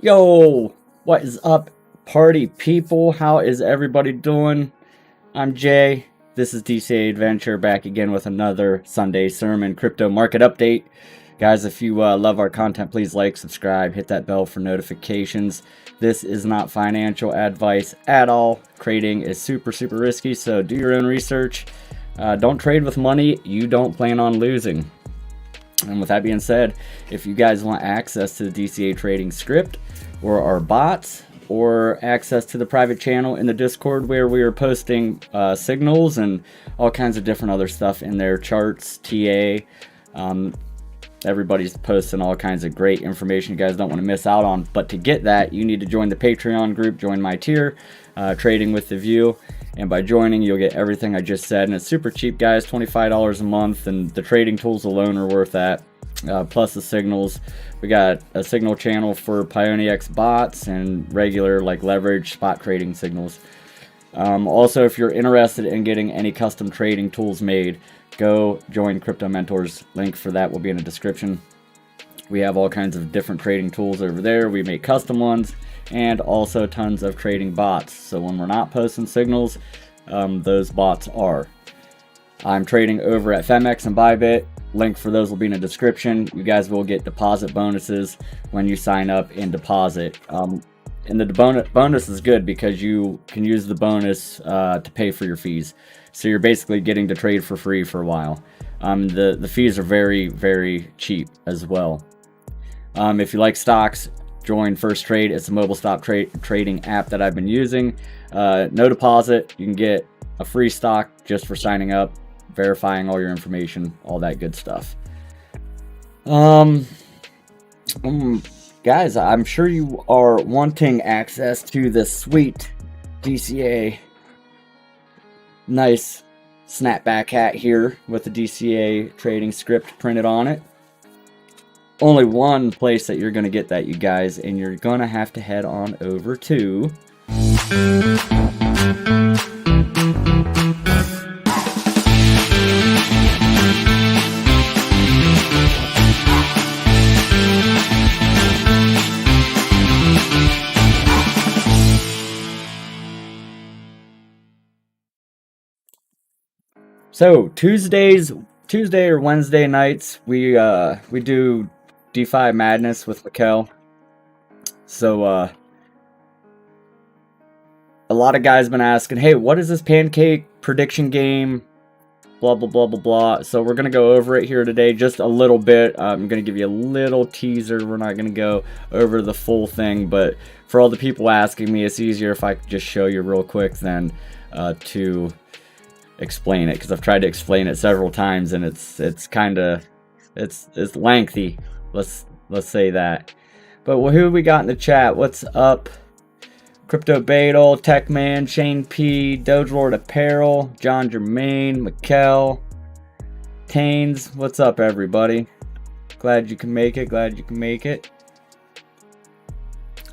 Yo, what is up, party people? How is everybody doing? I'm Jay. This is DCA Adventure back again with another Sunday sermon crypto market update. Guys, if you love our content, please like, subscribe, hit that bell for notifications. This is not financial advice at all. Trading is super risky, so do your own research. Don't trade with money you don't plan on losing. And with that being said, if you guys want access to the DCA trading script or our bots or access to the private channel in the Discord where we are posting signals and all kinds of different other stuff in there, charts, TA, everybody's posting all kinds of great information you guys don't want to miss out on. But to get that, you need to join the Patreon group, join my tier, Trading with the View. And by joining, you'll get everything I just said. And it's super cheap, guys, $25 a month. And the trading tools alone are worth that. Plus the signals. We got a signal channel for Pionex bots and regular like leverage spot trading signals. Also, if you're interested in getting any custom trading tools made, go join Crypto Mentors. Link for that will be in the description. We have all kinds of different trading tools over there. We make custom ones and also tons of trading bots. So when we're not posting signals, those bots are. I'm trading over at Phemex and Bybit. Link for those will be in the description. You guys will get deposit bonuses when you sign up and deposit. And the bonus is good because you can use the bonus to pay for your fees. So you're basically getting to trade for free for a while. The fees are very cheap as well. If you like stocks, join Firstrade. It's a mobile stock trading app that I've been using. No deposit. You can get a free stock just for signing up, verifying all your information, all that good stuff. Guys, I'm sure you are wanting access to this sweet DCA nice snapback hat here with the DCA trading script printed on it. Only one place that you're going to get that, you guys, and you're going to have to head on over to So Tuesday or Wednesday nights, we do DeFi Madness with Mikkel. So a lot of guys been asking, hey, what is this pancake prediction game? Blah blah blah blah blah. So we're gonna go over it here today, just a little bit. I'm gonna give you a little teaser. We're not gonna go over the full thing, but for all the people asking me, it's easier if I could just show you real quick than to explain it, because I've tried to explain it several times and it's kind of it's lengthy. Let's say that. But who we got in the chat? What's up? Crypto Badal, Techman, Shane P, Doge Lord Apparel, John Germain, Mikkel, Taines. What's up, everybody? Glad you can make it.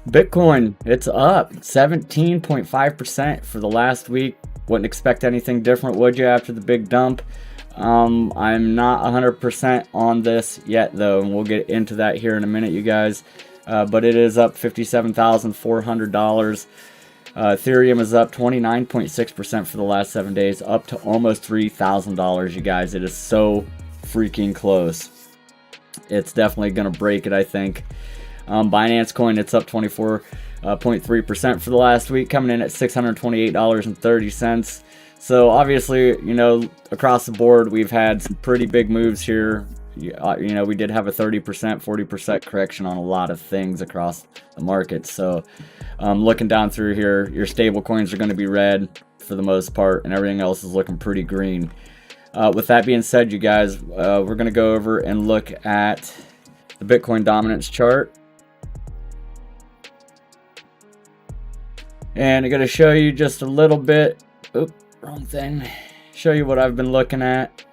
Bitcoin, it's up 17.5% for the last week. Wouldn't expect anything different, would you, after the big dump? I'm not 100% on this yet, though, and we'll get into that here in a minute, you guys. But it is up $57,400. Ethereum is up 29.6% for the last 7 days, up to almost $3,000, you guys. It is so freaking close. It's definitely going to break it, I think. Binance Coin, it's up 24.3% for the last week, coming in at $628.30. So obviously, you know, across the board, we've had some pretty big moves here. You know, we did have a 30%, 40% correction on a lot of things across the market. So looking down through here, your stable coins are going to be red for the most part, and everything else is looking pretty green. With that being said, you guys, we're going to go over and look at the Bitcoin dominance chart. And I'm going to show you just a little bit. Oop, wrong thing. Show you what I've been looking at.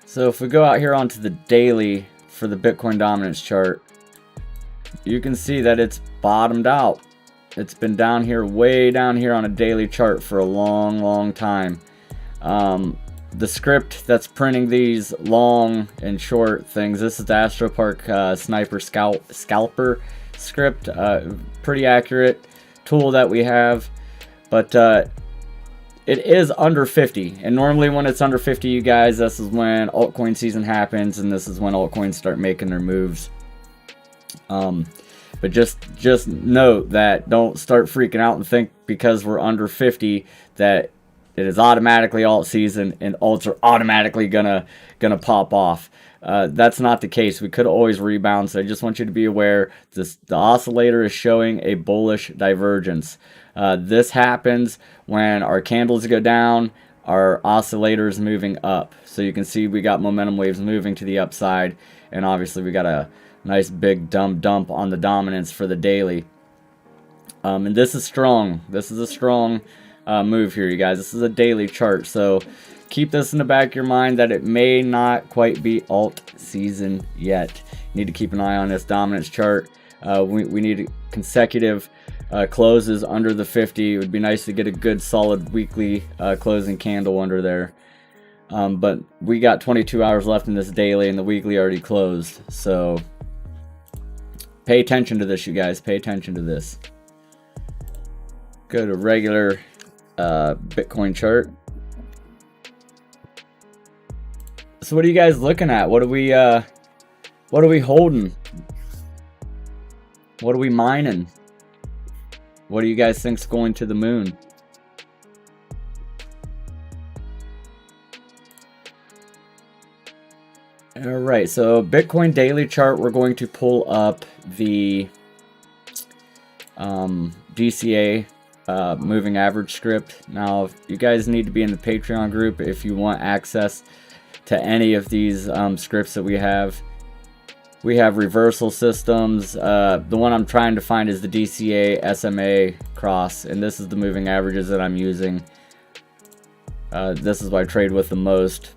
So if we go out here onto the daily for the Bitcoin dominance chart, you can see that it's bottomed out. It's been down here, way down here on a daily chart for a long time. The script that's printing these long and short things, this is the AstroPark Sniper Scalper script. Pretty accurate tool that we have, but it is under 50, and normally when it's under 50, you guys, this is when altcoin season happens, and this is when altcoins start making their moves. But just note that, don't start freaking out and think because we're under 50 that it is automatically alt season and alts are automatically gonna pop off. That's not the case. We could always rebound, so I just want you to be aware the oscillator is showing a bullish divergence. This happens when our candles go down, our oscillator is moving up. So you can see we got momentum waves moving to the upside, and obviously we got a nice big dump on the dominance for the daily. And this is strong. This is a strong move here, you guys. This is a daily chart, so keep this in the back of your mind that it may not quite be alt season yet. You need to keep an eye on this dominance chart. We need consecutive closes under the 50. It would be nice to get a good solid weekly closing candle under there. But we got 22 hours left in this daily, and the weekly already closed. So pay attention to this, you guys. Pay attention to this. Go to regular Bitcoin chart. So what are you guys looking at? What are we holding? What are we mining? What do you guys think's going to the moon? All right, so Bitcoin daily chart, we're going to pull up the DCA moving average script. Now, you guys need to be in the Patreon group if you want access to any of these scripts that we have. We have reversal systems. The one I'm trying to find is the DCA SMA cross, and this is the moving averages that I'm using. This is what I trade with the most.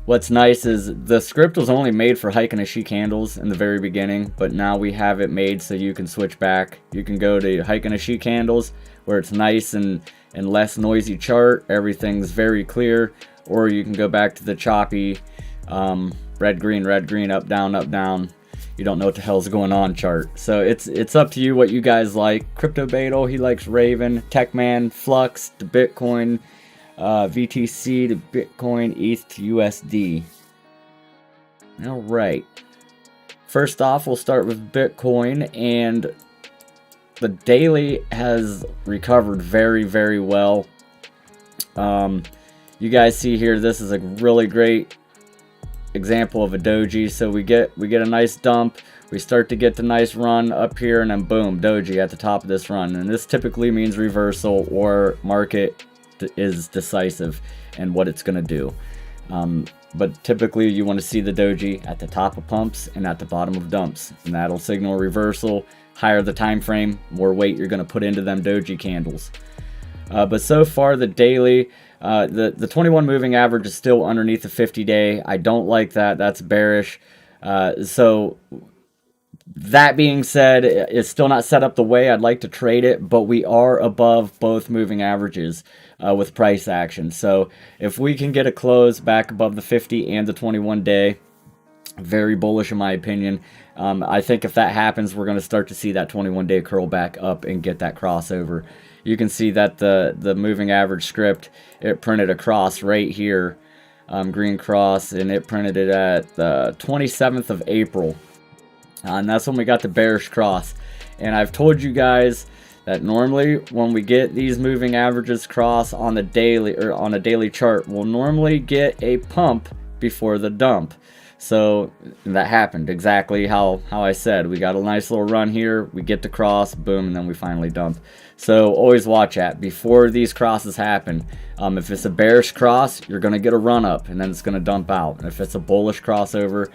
What's nice is the script was only made for Heiken Ashi candles in the very beginning, but now we have it made so you can switch back. You can go to Heiken Ashi candles where it's nice and less noisy chart. Everything's very clear. Or you can go back to the choppy red, green, up, down. You don't know what the hell's going on chart. So it's up to you what you guys like. Crypto Beetle, he likes Raven. Techman, Flux, to Bitcoin. VTC to Bitcoin, ETH to USD. All right. First off, we'll start with Bitcoin, and the daily has recovered very well. You guys see here, this is a really great example of a doji. So we get a nice dump. We start to get the nice run up here, and then boom, doji at the top of this run. And this typically means reversal or market is decisive and what it's going to do. But typically you want to see the doji at the top of pumps and at the bottom of dumps, and that'll signal reversal. Higher the time frame, more weight you're going to put into them doji candles. But so far the daily, the 21 moving average is still underneath the 50-day. I don't like that. That's bearish. So that being said, it's still not set up the way I'd like to trade it, but we are above both moving averages with price action. So if we can get a close back above the 50 and the 21-day, very bullish in my opinion. I think if that happens, we're going to start to see that 21-day curl back up and get that crossover. You can see that the moving average script, it printed a cross right here, green cross, and it printed it at the 27th of April. And that's when we got the bearish cross. And I've told you guys that normally when we get these moving averages cross on the daily or on a daily chart, we'll normally get a pump before the dump. So that happened exactly how I said. We got a nice little run here, we get the cross, boom, and then we finally dump. So always watch that before these crosses happen. If it's a bearish cross, you're going to get a run up and then it's going to dump out. And if it's a bullish crossover,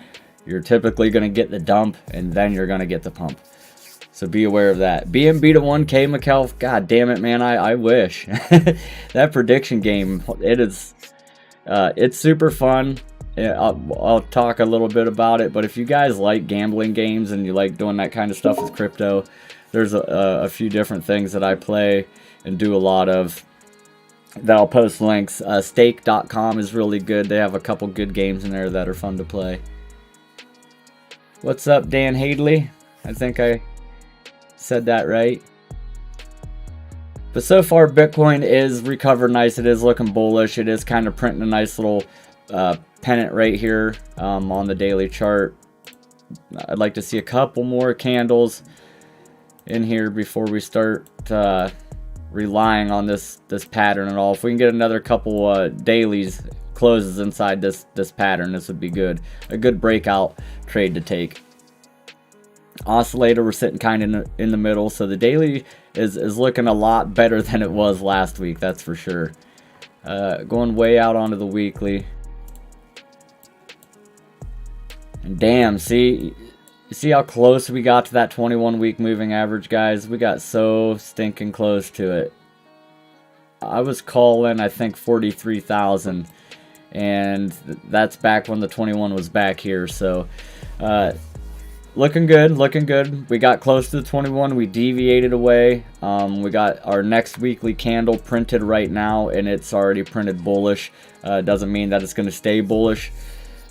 you're typically going to get the dump and then you're going to get the pump. So be aware of that. BNB to 1K, McKelf. God damn it, man. I wish. That prediction game, it's super fun. Yeah, I'll talk a little bit about it, but if you guys like gambling games and you like doing that kind of stuff with crypto, there's a few different things that I play and do a lot of that I'll post links. Stake.com is really good. They have a couple good games in there that are fun to play. What's up, Dan Hadley? I think I said that right. But so far, Bitcoin is recovered nice. It is looking bullish. It is kind of printing a nice little pennant right here on the daily chart. I'd like to see a couple more candles in here before we start relying on this pattern at all. If we can get another couple dailies closes inside this pattern, this would be good. A good breakout trade to take. Oscillator, we're sitting kind of in the middle, so the daily is looking a lot better than it was last week, that's for sure. Going way out onto the weekly. And damn, see how close we got to that 21-week moving average, guys? We got so stinking close to it. I was calling, I think, 43,000, and that's back when the 21 was back here, so looking good, looking good. We got close to the 21. We deviated away. We got our next weekly candle printed right now, and it's already printed bullish. Doesn't mean that it's going to stay bullish,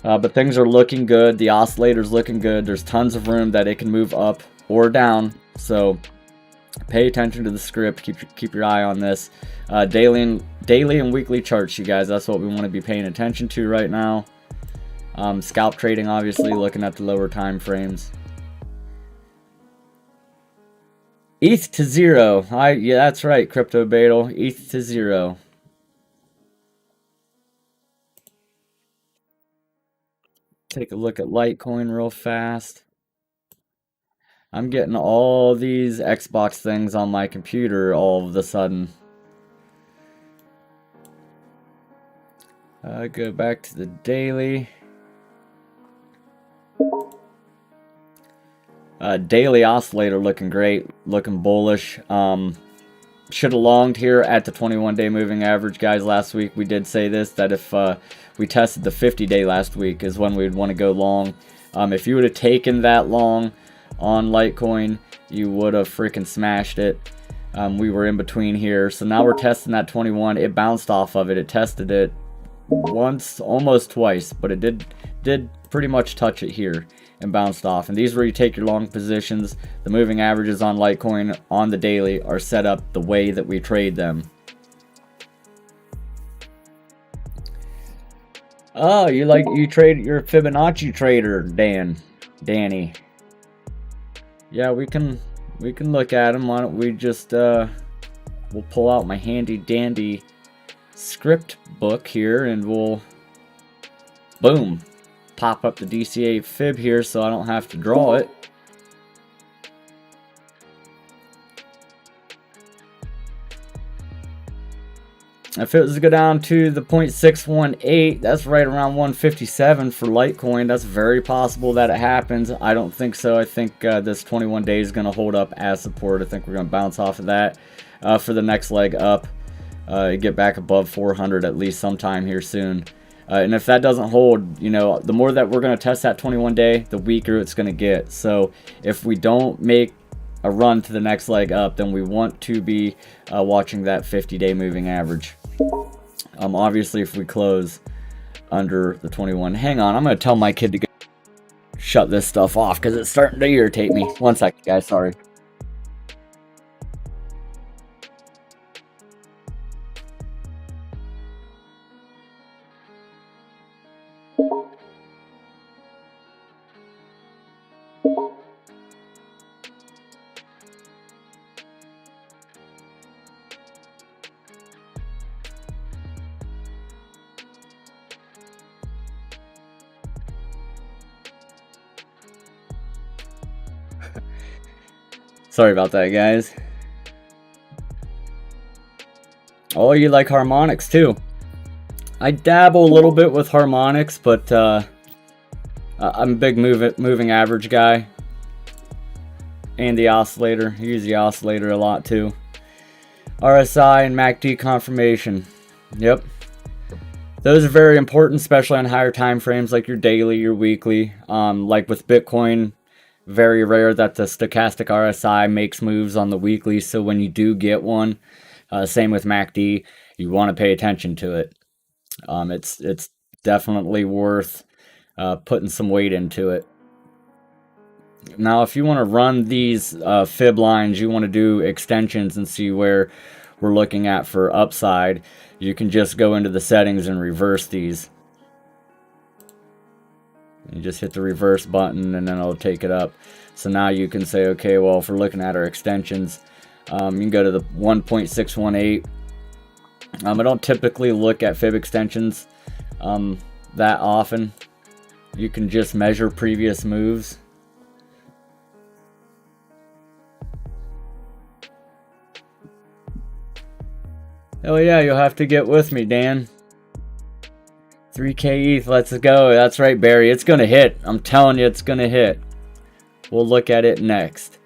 but things are looking good. The oscillator's looking good. There's tons of room that it can move up or down. So pay attention to the script. Keep your eye on this. Daily and weekly charts, you guys. That's what we want to be paying attention to right now. Scalp trading, obviously, looking at the lower time frames. ETH to 0. Yeah, that's right, Crypto Beetle. ETH to 0. Take a look at Litecoin real fast. I'm getting all these Xbox things on my computer all of a sudden. Go back to the daily. Daily oscillator looking great, looking bullish. Should have longed here at the 21-day moving average, guys. Last week we did say this, that if we tested the 50-day last week is when we'd want to go long. If you would have taken that long on Litecoin, you would have freaking smashed it. We were in between here, so now we're testing that 21. It bounced off of it. It tested it once, almost twice, but it did pretty much touch it here and bounced off. And these are where you take your long positions. The moving averages on Litecoin on the daily are set up the way that we trade them. Oh, you trade, you're a Fibonacci trader, Danny. Yeah, we can look at them. Why don't we just we'll pull out my handy dandy script book here and we'll boom, pop up the DCA fib here so I don't have to draw it. If it was to go down to the 0.618, that's right around 157 for Litecoin. That's very possible that it happens. I don't think so. I think this 21 days is going to hold up as support. I think we're going to bounce off of that for the next leg up. Get back above 400 at least sometime here soon. And if that doesn't hold, you know, the more that we're going to test that 21 day, the weaker it's going to get. So if we don't make a run to the next leg up, then we want to be watching that 50-day moving average. Obviously, if we close under the 21, hang on, I'm going to tell my kid to go shut this stuff off because it's starting to irritate me. 1 second, guys, sorry. Sorry about that, guys. Oh, you like harmonics too. I dabble a little bit with harmonics, but I'm a big moving average guy. And the oscillator. I use the oscillator a lot too. RSI and MACD confirmation. Yep. Those are very important, especially on higher time frames like your daily, your weekly. Like with Bitcoin, very rare that the stochastic RSI makes moves on the weekly. So when you do get one, same with MACD, you want to pay attention to it. It's definitely worth putting some weight into it. Now, if you want to run these fib lines, you want to do extensions and see where we're looking at for upside, you can just go into the settings and reverse these. You just hit the reverse button and then it'll take it up. So now you can say, okay, well, if we're looking at our extensions, you can go to the 1.618. I don't typically look at fib extensions that often. You can just measure previous moves. Oh yeah, you'll have to get with me, Dan. 3K ETH, let's go. That's right, Barry. It's going to hit. I'm telling you, it's going to hit. We'll look at it next.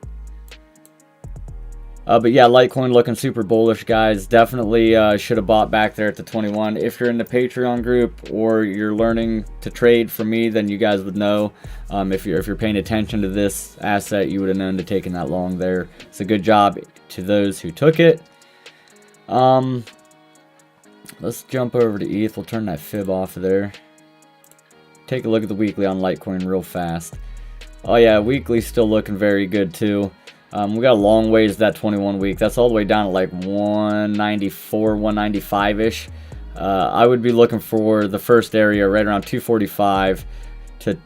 But yeah, Litecoin looking super bullish, guys. Definitely should have bought back there at the 21. If you're in the Patreon group or you're learning to trade from me, then you guys would know. If you're paying attention to this asset, you would have known to taking that long there. It's a good job to those who took it. Let's jump over to ETH. We'll turn that fib off of there. Take a look at the weekly on Litecoin real fast. Oh yeah, weekly's still looking very good too. We got a long ways to that 21 week. That's all the way down to like 194, 195-ish. I would be looking for the first area right around 245 to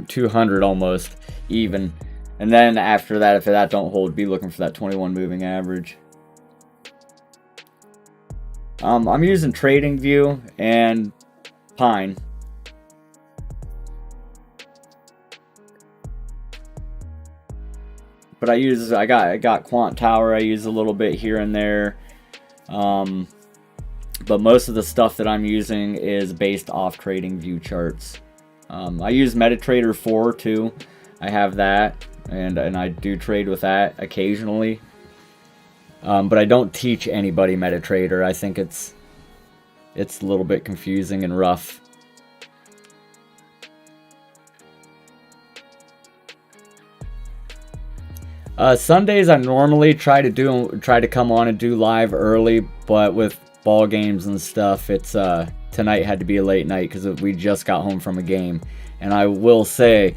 200 almost even. And then after that, if that don't hold, be looking for that 21 moving average. I'm using TradingView and Pine. But I got Quant Tower. I use a little bit here and there. But most of the stuff that I'm using is based off TradingView charts. I use MetaTrader 4 too. I have that, and I do trade with that occasionally. But I don't teach anybody MetaTrader. I think it's a little bit confusing and rough. Sundays I normally try to come on and do live early, but with ball games and stuff, it's tonight had to be a late night because we just got home from a game, and I will say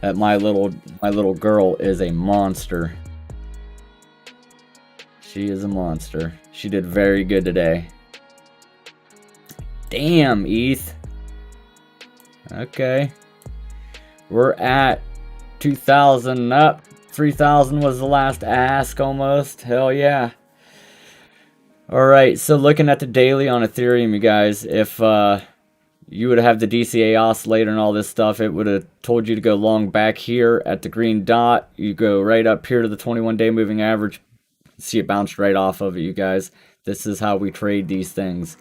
that my little girl is a monster. She is a monster. She did very good today. Damn, ETH. Okay. We're at 2,000 up. 3,000 was the last ask almost. Hell yeah. Alright, so looking at the daily on Ethereum, you guys, if you would have the DCA oscillator and all this stuff, it would have told you to go long back here at the green dot. You go right up here to the 21-day moving average. See it bounced right off of it, you guys. This is how we trade these things.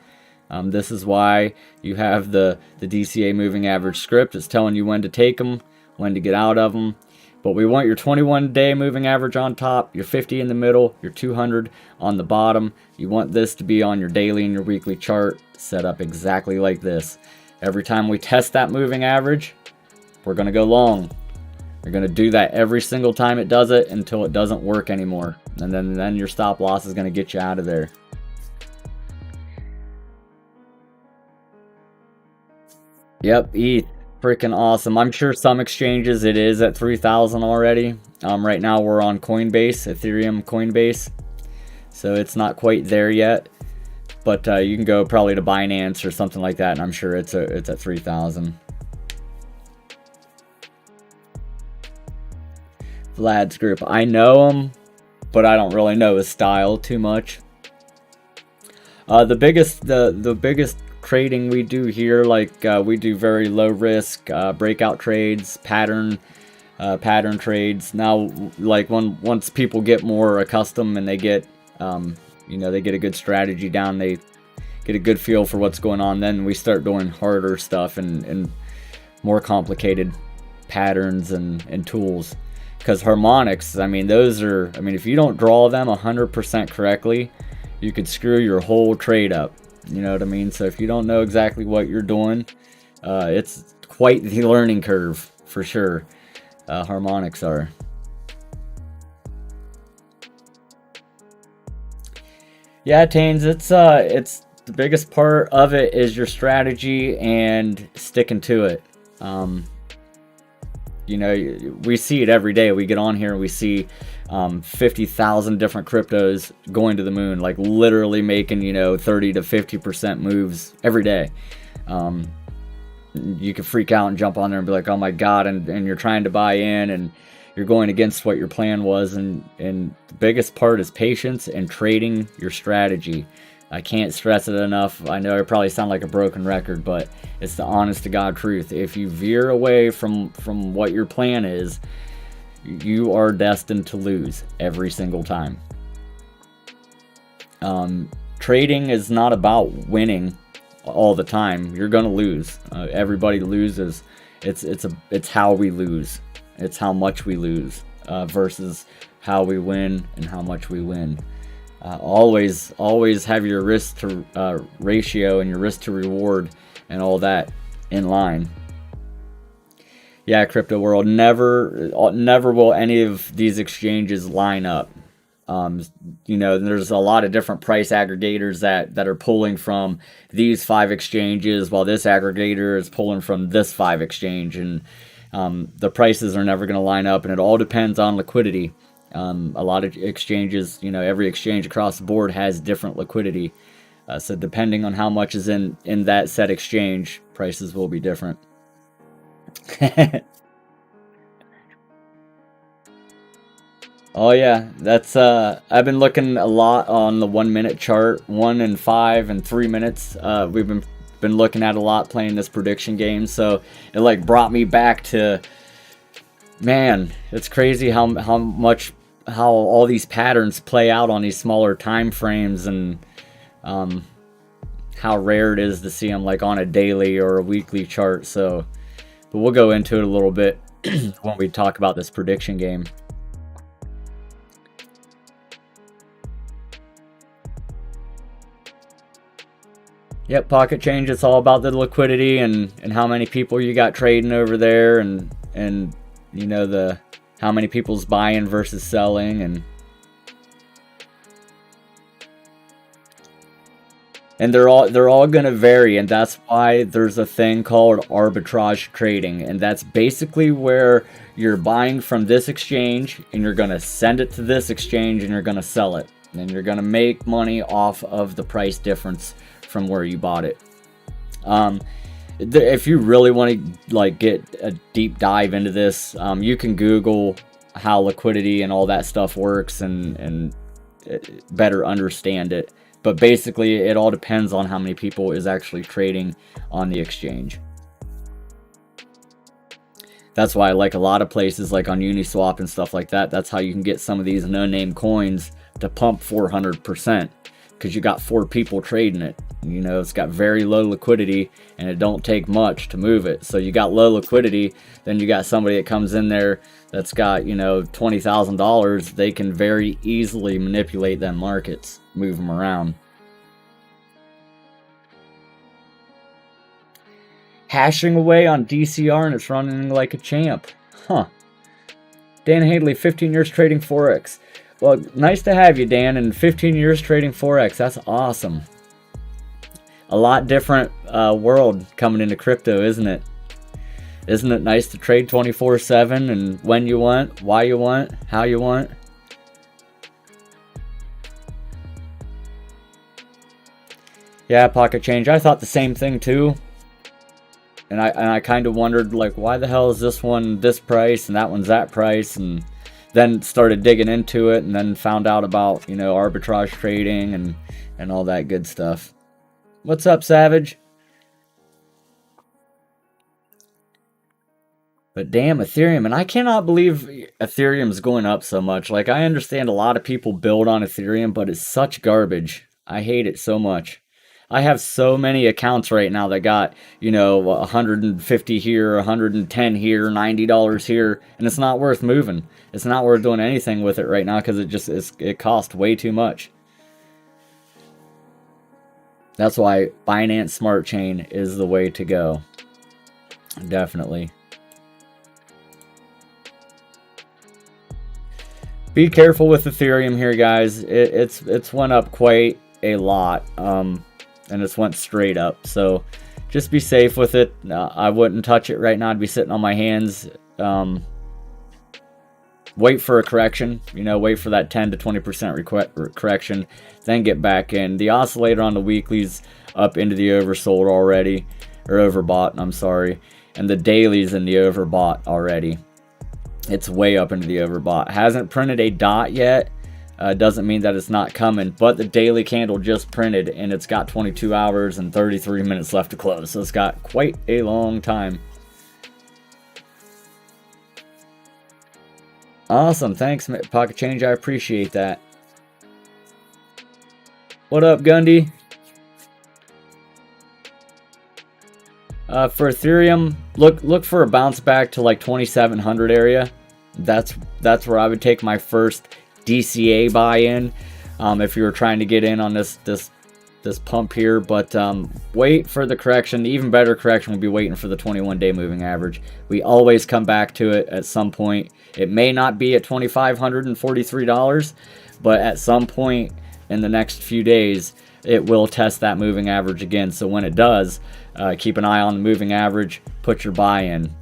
This is why you have the DCA moving average script. It's telling you when to take them, when to get out of them. But we want your 21-day moving average on top, your 50 in the middle, your 200 on the bottom. You want this to be on your daily and your weekly chart set up exactly like this. Every time we test that moving average, we're going to go long. You're going to do that every single time it does it until it doesn't work anymore. And then your stop loss is going to get you out of there. Yep, ETH. Freaking awesome. I'm sure some exchanges it is at 3,000 already. Right now we're on Coinbase, Ethereum Coinbase. So it's not quite there yet. But you can go probably to Binance or something like that, and I'm sure it's at 3,000. Vlad's group. I know him, but I don't really know his style too much. The biggest trading we do here, like we do very low risk breakout trades, pattern trades. Now, like once people get more accustomed and they get they get a good strategy down, they get a good feel for what's going on, then we start doing harder stuff and more complicated patterns and tools. Because harmonics, if you don't draw them 100% correctly, you could screw your whole trade up. You know what I mean? So if you don't know exactly what you're doing, it's quite the learning curve for sure. Harmonics are. Yeah, Tanes, it's the biggest part of it is your strategy and sticking to it. You know, we see it every day. We get on here and we see 50,000 different cryptos going to the moon, like literally making, you know, 30 to 50% moves every day. You can freak out and jump on there and be like, oh my God, and you're trying to buy in and you're going against what your plan was. And the biggest part is patience and trading your strategy. I can't stress it enough. I know I probably sound like a broken record, but it's the honest to God truth. If you veer away from what your plan is, you are destined to lose every single time. Trading is not about winning all the time. You're gonna lose. Everybody loses. It's how we lose. It's how much we lose versus how we win and how much we win. Always have your risk to ratio and your risk to reward and all that in line. Yeah, crypto world, never will any of these exchanges line up. You know, there's a lot of different price aggregators that are pulling from these 5 exchanges, while this aggregator is pulling from this 5 exchange, and the prices are never going to line up, and it all depends on liquidity. A lot of exchanges, you know, every exchange across the board has different liquidity. So depending on how much is in that set exchange, prices will be different. Oh yeah, that's I've been looking a lot on the 1 minute chart, 1 and 5 and 3 minutes. We've been looking at a lot playing this prediction game, so it like brought me back to, man, it's crazy how all these patterns play out on these smaller time frames, and how rare it is to see them like on a daily or a weekly chart. So, but we'll go into it a little bit when we talk about this prediction game. Yep, pocket change, it's all about the liquidity and how many people you got trading over there, and you know, how many people's buying versus selling, and they're all going to vary, and that's why there's a thing called arbitrage trading, and that's basically where you're buying from this exchange and you're going to send it to this exchange and you're going to sell it, and you're going to make money off of the price difference from where you bought it. If you really want to like get a deep dive into this, you can Google how liquidity and all that stuff works and better understand it. But basically, it all depends on how many people is actually trading on the exchange. That's why I like a lot of places like on Uniswap and stuff like that. That's how you can get some of these no-name coins to pump 400%, because you got 4 people trading it. You know, it's got very low liquidity and it don't take much to move it. So you got low liquidity, then you got somebody that comes in there that's got, you know, $20,000. They can very easily manipulate them markets, move them around. Hashing away on DCR and it's running like a champ. Huh. Dan Hadley, 15 years trading Forex. Well, nice to have you, Dan, and 15 years trading Forex. That's awesome. A lot different world coming into crypto, isn't it? Isn't it nice to trade 24/7 and when you want, why you want, how you want? Yeah, pocket change. I thought the same thing too. And I kind of wondered, like, why the hell is this one this price and that one's that price? And then started digging into it and then found out about, you know, arbitrage trading and all that good stuff. What's up, Savage? But damn, Ethereum, and I cannot believe Ethereum's going up so much. Like, I understand a lot of people build on Ethereum, but it's such garbage. I hate it so much. I have so many accounts right now that got, you know, 150 here, 110 here, $90 here, and it's not worth moving. It's not worth doing anything with it right now because it costs way too much. That's why Binance Smart Chain is the way to go. Definitely. Be careful with Ethereum here, guys. It's went up quite a lot, and it's went straight up. So just be safe with it. I wouldn't touch it right now. I'd be sitting on my hands. Wait for a correction. You know, wait for that 10 to 20% correction, then get back in. The oscillator on the weekly's up into the oversold already, or overbought. I'm sorry, and the daily's in the overbought already. It's way up into the overbought. Hasn't printed a dot yet. Doesn't mean that it's not coming, but the daily candle just printed and it's got 22 hours and 33 minutes left to close. So it's got quite a long time. Awesome. Thanks, Pocket Change. I appreciate that. What up, Gundy? For Ethereum, look for a bounce back to like 2700 area. That's where I would take my first DCA buy-in, if you were trying to get in on this pump here. But wait for the correction. The even better correction will be waiting for the 21-day moving average. We always come back to it at some point. It may not be at $2,543, but at some point in the next few days, it will test that moving average again. So when it does, keep an eye on the moving average, put your buy in.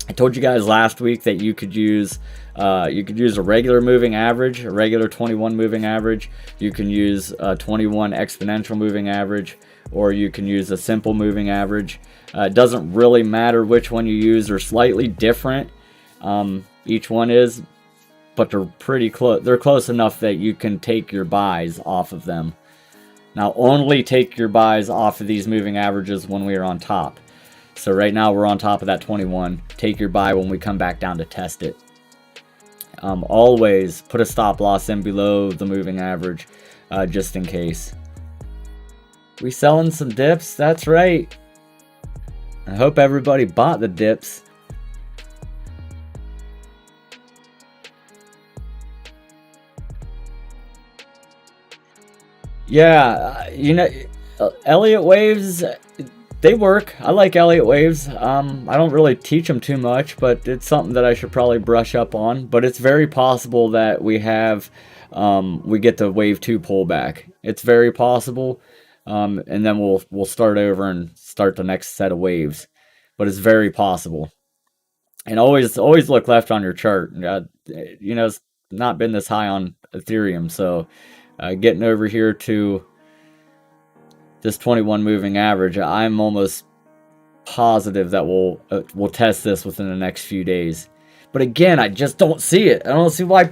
I told you guys last week that you could use a regular moving average, a regular 21 moving average. You can use a 21 exponential moving average, or you can use a simple moving average. It doesn't really matter which one you use. They're slightly different. Each one is, but they're pretty close. They're close enough that you can take your buys off of them. Now, only take your buys off of these moving averages when we are on top. So right now we're on top of that 21. Take your buy when we come back down to test it. Always put a stop loss in below the moving average, just in case. We selling some dips? That's right. I hope everybody bought the dips. Yeah, you know, Elliott waves, they work. I like Elliott waves. I don't really teach them too much, but it's something that I should probably brush up on. But it's very possible that we get the wave 2 pullback. It's very possible, and then we'll start over and start the next set of waves. But it's very possible. And always look left on your chart. You know, it's not been this high on Ethereum, so getting over here to this 21 moving average, I'm almost positive that we'll test this within the next few days. But again, I just don't see it. I don't see why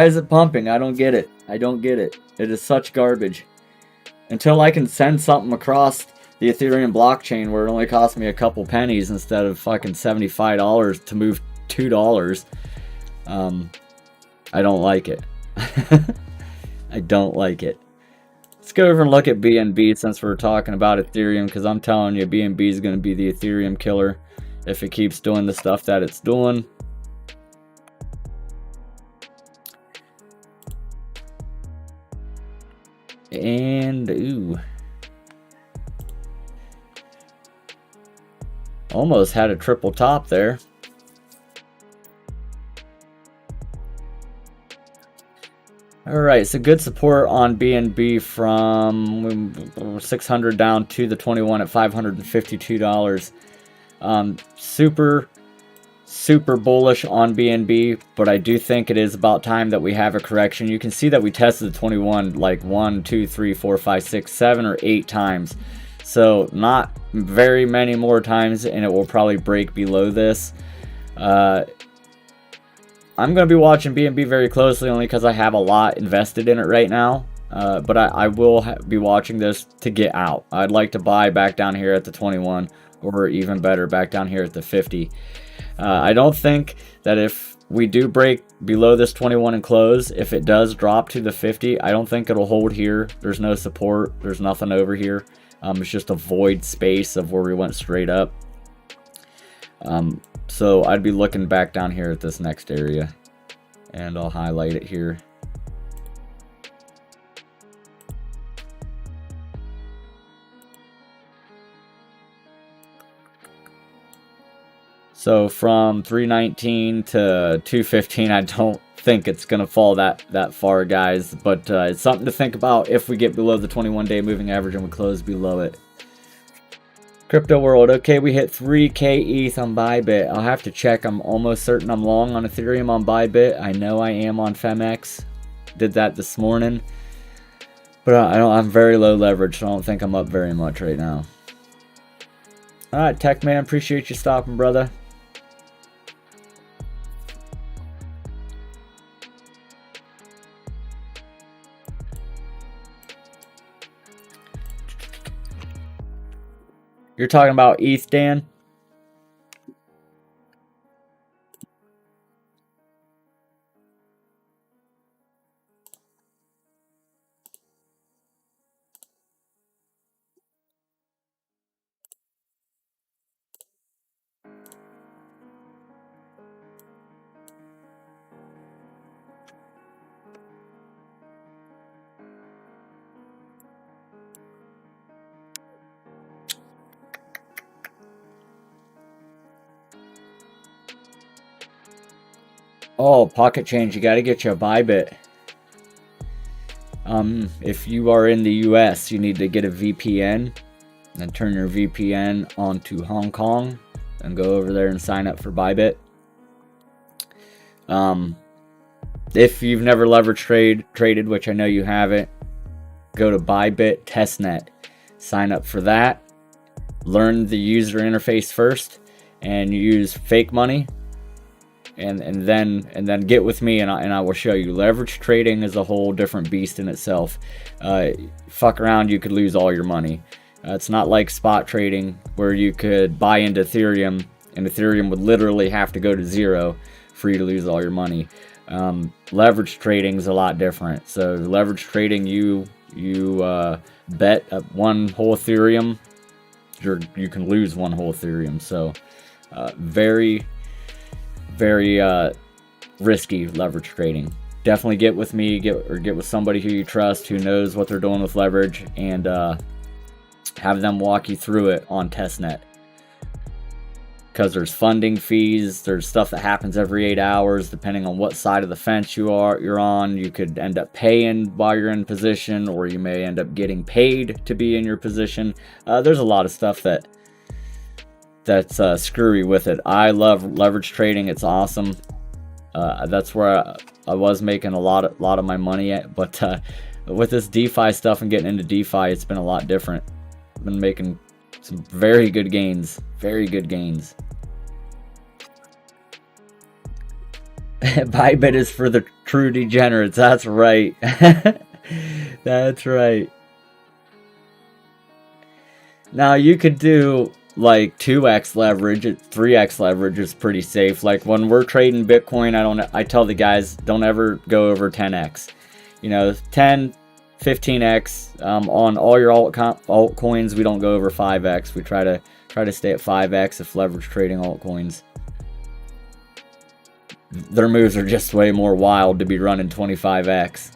is it pumping? I don't get it. It is such garbage. Until I can send something across the Ethereum blockchain where it only costs me a couple pennies instead of fucking $75 to move $2, I don't like it. I don't like it. Let's go over and look at BNB since we're talking about Ethereum, because I'm telling you, BNB is going to be the Ethereum killer if it keeps doing the stuff that it's doing. And, ooh. Almost had a triple top there. Alright, so good support on BNB from 600 down to the 21 at $552. Super bullish on BNB, but I do think it is about time that we have a correction. You can see that we tested the 21 like 1, 2, 3, 4, 5, 6, 7, or 8 times. So not very many more times, and it will probably break below this. I'm going to be watching BNB very closely only because I have a lot invested in it right now. But I will be watching this to get out. I'd like to buy back down here at the 21, or even better, back down here at the 50. I don't think that if we do break below this 21 and close, if it does drop to the 50, I don't think it'll hold here. There's no support. There's nothing over here. It's just a void space of where we went straight up. So I'd be looking back down here at this next area, and I'll highlight it here. So from 319 to 215, I don't think it's going to fall that far, guys. But it's something to think about if we get below the 21-day moving average and we close below it. Crypto world, okay, we hit 3K ETH on Bybit. I'll have to check. I'm almost certain I'm long on Ethereum on Bybit. I know I am on Phemex. Did that this morning. But I'm very low leverage, so I don't think I'm up very much right now. Alright, Tech Man, appreciate you stopping, brother. You're talking about ETH, Dan? Oh, pocket change. You got to get you a Bybit. If you are in the US, you need to get a VPN and turn your VPN onto Hong Kong and go over there and sign up for Bybit. If you've never leverage traded, which I know you haven't, go to Bybit testnet. Sign up for that. Learn the user interface first and use fake money. And then get with me and I will show you. Leverage trading is a whole different beast in itself. Fuck around, you could lose all your money. It's not like spot trading where you could buy into Ethereum and Ethereum would literally have to go to zero for you to lose all your money. Leverage trading is a lot different. So leverage trading, you bet one whole Ethereum, you can lose one whole Ethereum. So very risky leverage trading. Definitely get with me, get with somebody who you trust, who knows what they're doing with leverage, and have them walk you through it on testnet. Because there's funding fees, there's stuff that happens every 8 hours, depending on what side of the fence you're on. You could end up paying while you're in position, or you may end up getting paid to be in your position. There's a lot of stuff that's screwy with it. I love leverage trading. It's awesome. That's where I was making a lot of my money at. But with this DeFi stuff and getting into DeFi, it's been a lot different. I've been making some very good gains. Very good gains. Bybit is for the true degenerates. That's right. That's right. Now you could do like 2x leverage, 3x leverage is pretty safe. Like when we're trading Bitcoin, I tell the guys, don't ever go over 10x. You know, 10, 15x on all your altcoins. We don't go over 5x. We try to stay at 5x if leverage trading altcoins. Their moves are just way more wild to be running 25x.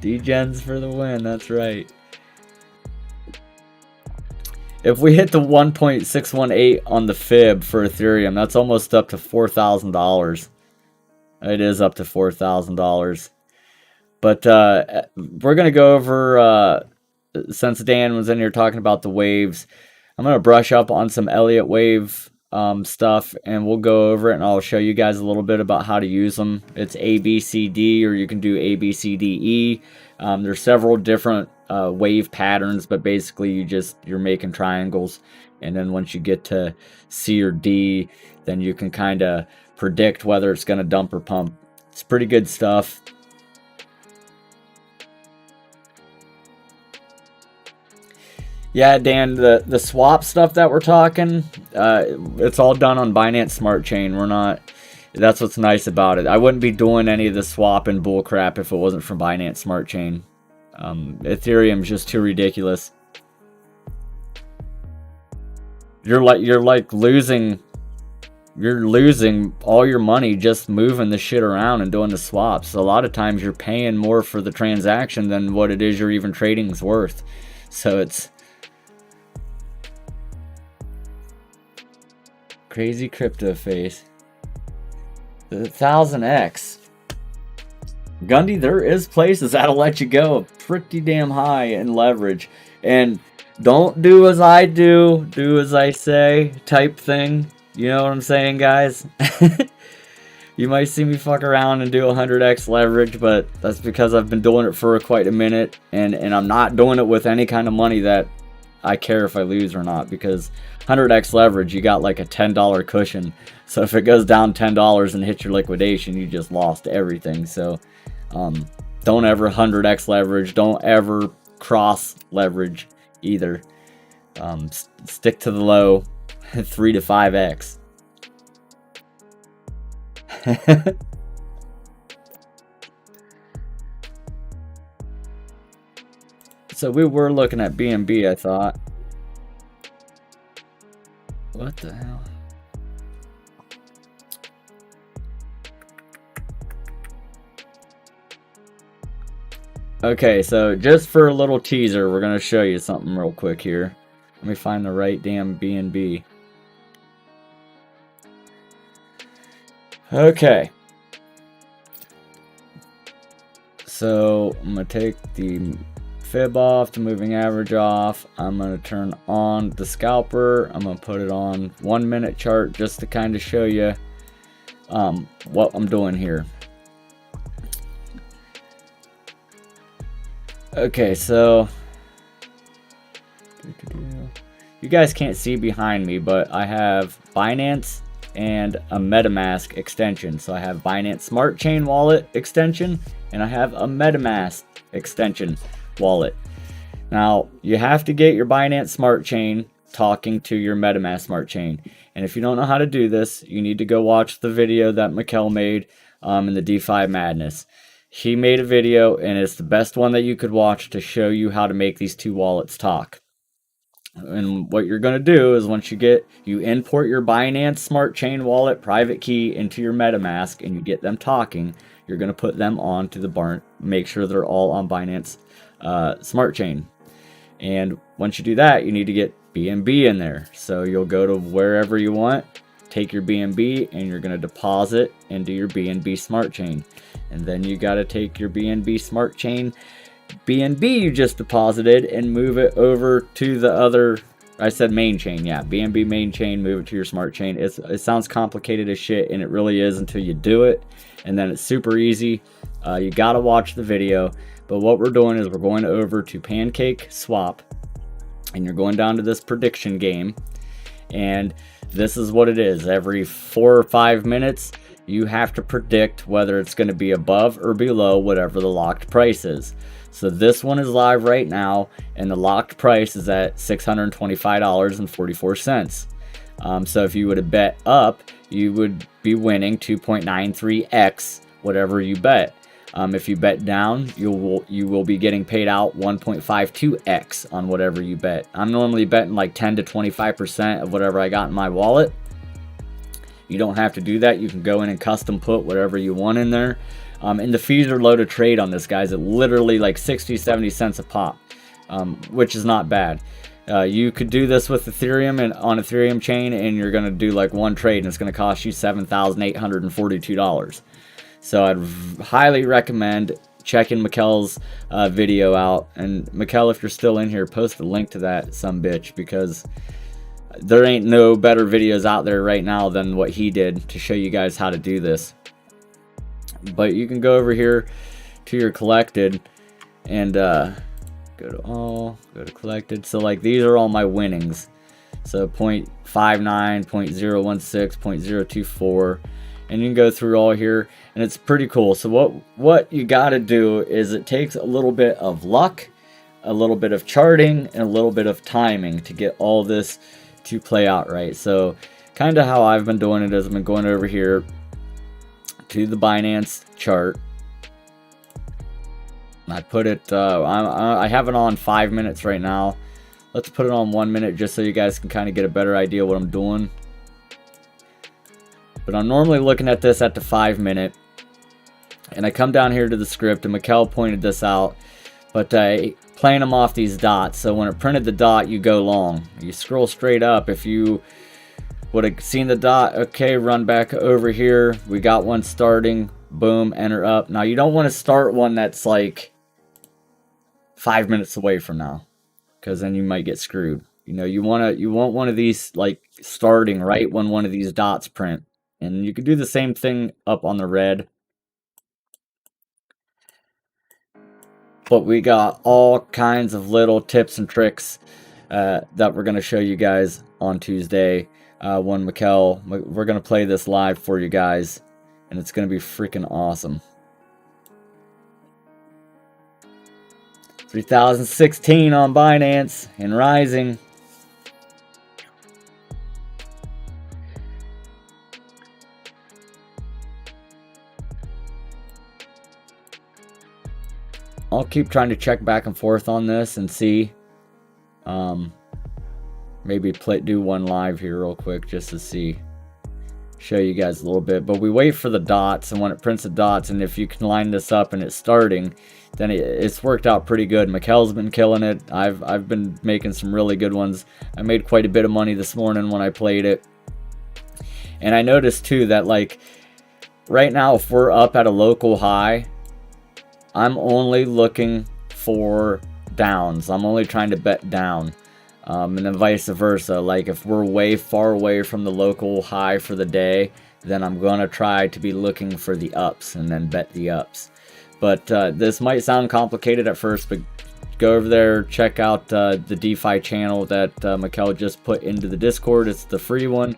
Degens for the win, that's right. If we hit the 1.618 on the fib for Ethereum, that's almost up to $4,000. It is up to $4,000. But we're going to go over, since Dan was in here talking about the waves, I'm going to brush up on some Elliott wave stuff, and we'll go over it, and I'll show you guys a little bit about how to use them. It's ABCD, or you can do ABCDE. There's several different wave patterns, but basically you're making triangles, and then once you get to C or D, then you can kind of predict whether it's going to dump or pump. It's pretty good stuff. Yeah, Dan, the swap stuff that we're talking, it's all done on Binance Smart Chain. That's what's nice about it. I wouldn't be doing any of the swap and bull crap if it wasn't for Binance Smart Chain. Ethereum's just too ridiculous. You're losing all your money just moving the shit around and doing the swaps. A lot of times you're paying more for the transaction than what it is you're even trading's worth. So it's Crazy crypto face. The 1000x. Gundy, there is places that'll let you go pretty damn high in leverage. And don't do as I do, do as I say type thing. You know what I'm saying, guys? You might see me fuck around and do 100x leverage, but that's because I've been doing it for quite a minute. And I'm not doing it with any kind of money that I care if I lose or not. Because 100x leverage, you got like a $10 cushion. So if it goes down $10 and hits your liquidation, you just lost everything. So don't ever 100x leverage. Don't ever cross leverage either. Stick to the low 3 to 5x. So we were looking at BNB, I thought. What the hell? Okay, so just for a little teaser, we're gonna show you something real quick here. Let me find the right damn BNB. Okay. So I'm gonna take the fib off, the moving average off. I'm gonna turn on the scalper. I'm gonna put it on 1 minute chart just to kind of show you what I'm doing here. Okay, so you guys can't see behind me, but I have Binance and a MetaMask extension. So I have Binance Smart Chain Wallet extension and I have a MetaMask extension wallet. Now you have to get your Binance Smart Chain talking to your MetaMask Smart Chain. And if you don't know how to do this, you need to go watch the video that Mikkel made in the DeFi Madness. He made a video and it's the best one that you could watch to show you how to make these two wallets talk. And what you're going to do is once you import your Binance Smart Chain wallet private key into your MetaMask and you get them talking, you're going to put them onto the barn, make sure they're all on Binance Smart Chain. And once you do that, you need to get BNB in there. So you'll go to wherever you want, take your BNB, and you're going to deposit into your BNB Smart Chain. And then you got to take your BNB Smart Chain BNB you just deposited and move it over to the other, I said main chain, yeah, BNB main chain, move it to your smart chain. It sounds complicated as shit, and it really is until you do it, and then it's super easy. You gotta watch the video, but what we're doing is we're going over to Pancake Swap, and you're going down to this prediction game, and this is what it is. Every 4 or 5 minutes, you have to predict whether it's going to be above or below whatever the locked price is. So this one is live right now, and the locked price is at $625.44. So if you would have bet up, you would be winning 2.93x whatever you bet. If you bet down, you will be getting paid out 1.52x on whatever you bet. I'm normally betting like 10 to 25% of whatever I got in my wallet. You don't have to do that. You can go in and custom put whatever you want in there. And the fees are low to trade on this, guys. At literally like 60-70 cents a pop, which is not bad. You could do this with Ethereum and on Ethereum chain, and you're going to do like one trade and it's going to cost you $7,842. So I'd highly recommend checking Mikkel's video out. And Mikkel, if you're still in here, post a link to that sumbitch, because there ain't no better videos out there right now than what he did to show you guys how to do this. But you can go over here to your collected and go to all, go to collected. So like these are all my winnings. So 0.59, 0.016, 0.024, and you can go through all here, and it's pretty cool. So what you got to do is it takes a little bit of luck, a little bit of charting, and a little bit of timing to get all this to play out right. So kind of how I've been doing it is I've been going over here to the Binance chart. I put it, I have it on 5 minutes right now. Let's put it on 1 minute just so you guys can kind of get a better idea what I'm doing. But I'm normally looking at this at the 5 minute. And I come down here to the script, and Mikkel pointed this out. But playing them off these dots. So when it printed the dot, you go long. You scroll straight up. If you Would have seen the dot. Okay, run back over here. We got one starting. Boom, enter up. Now you don't want to start one that's like 5 minutes away from now, because then you might get screwed. You know, you want one of these like starting right when one of these dots print. And you could do the same thing up on the red. But we got all kinds of little tips and tricks that we're going to show you guys on Tuesday. When Mikkel, we're going to play this live for you guys, and it's going to be freaking awesome. 3016 on Binance and rising. I'll keep trying to check back and forth on this and see. Maybe do one live here real quick just to see. Show you guys a little bit. But we wait for the dots, and when it prints the dots, and if you can line this up and it's starting, then it's worked out pretty good. Mikkel's been killing it. I've been making some really good ones. I made quite a bit of money this morning when I played it. And I noticed too that like right now, if we're up at a local high, I'm only looking for downs. I'm only trying to bet down. And then vice versa. Like if we're way far away from the local high for the day, then I'm going to try to be looking for the ups and then bet the ups. But this might sound complicated at first, but go over there, check out the DeFi channel that Mikkel just put into the Discord. It's the free one.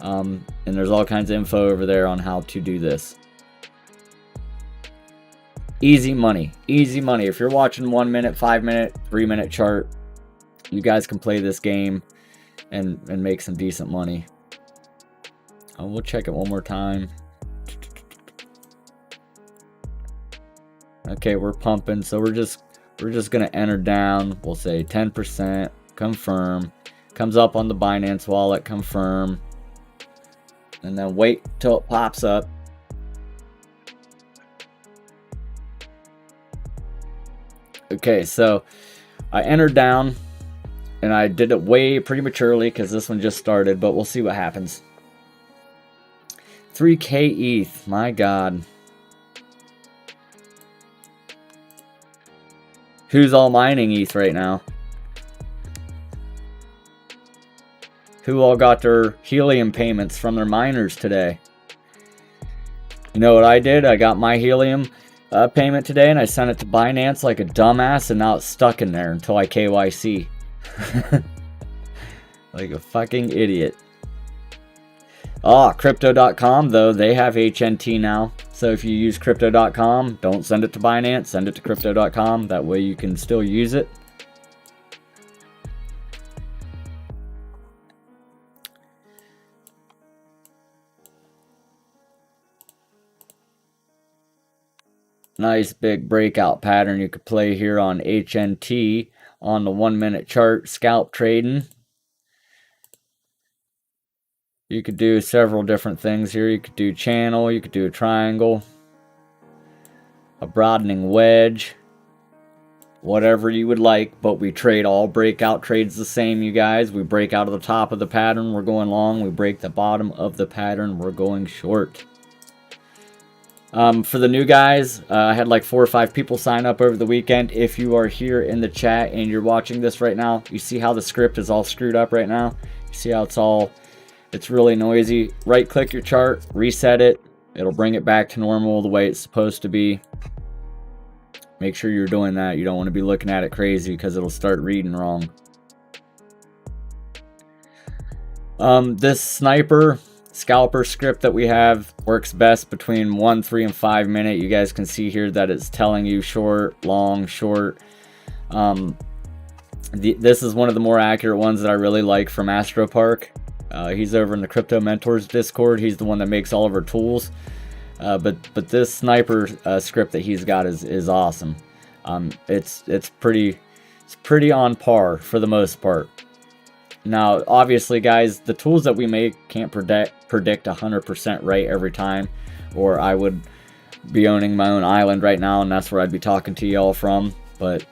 And there's all kinds of info over there on how to do this. Easy money. Easy money. If you're watching 1 minute, 5 minute, 3 minute chart, you guys can play this game and make some decent money. We'll check it one more time. Okay, we're pumping, so we're just gonna enter down. We'll say 10%, confirm. Comes up on the Binance wallet, confirm. And then wait till it pops up. Okay, so I entered down, and I did it way prematurely because this one just started, but we'll see what happens. 3K ETH, my God. Who's all mining ETH right now? Who all got their helium payments from their miners today? You know what I did? I got my helium payment today, and I sent it to Binance like a dumbass, and now it's stuck in there until I KYC. Like a fucking idiot. Crypto.com, though, they have HNT now. So if you use Crypto.com, don't send it to Binance, send it to Crypto.com. That way you can still use it. Nice big breakout pattern you could play here on HNT on the 1 minute chart, scalp trading. You could do several different things here. You could do channel, you could do a triangle, a broadening wedge, whatever you would like, but we trade all breakout trades the same, you guys. We break out of the top of the pattern, we're going long. We break the bottom of the pattern, we're going short. For the new guys, I had like 4 or 5 people sign up over the weekend. If you are here in the chat and you're watching this right now, you see how the script is all screwed up right now? You see how it's really noisy? Right click your chart, reset it. It'll bring it back to normal the way it's supposed to be. Make sure you're doing that. You don't want to be looking at it crazy because it'll start reading wrong. This sniper scalper script that we have works best between 1, 3, and 5 minute. You guys can see here that it's telling you short, long, short. This is one of the more accurate ones that I really like from AstroPark. He's over in the Crypto Mentors Discord. He's the one that makes all of our tools. But this sniper script that he's got is awesome. It's pretty on par for the most part. Now, obviously, guys, the tools that we make can't predict 100% right every time, or I would be owning my own island right now, and that's where I'd be talking to y'all from. But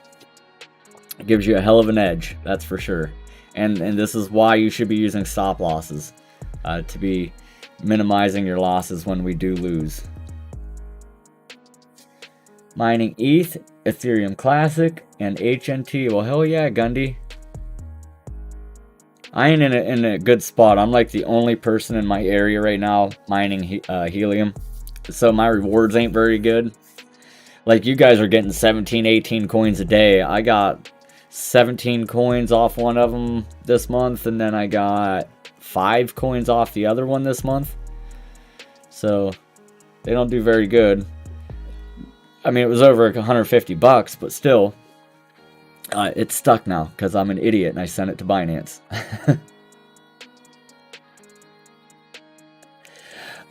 it gives you a hell of an edge, that's for sure. And this is why you should be using stop losses. to be minimizing your losses when we do lose. Mining ETH, Ethereum Classic, and HNT. Well, hell yeah, Gundy. I ain't in a good spot. I'm like the only person in my area right now mining helium. So my rewards ain't very good. Like, you guys are getting 17, 18 coins a day. I got 17 coins off one of them this month, and then I got 5 coins off the other one this month. So they don't do very good. I mean, it was over $150, but still, it's stuck now because I'm an idiot and I sent it to Binance.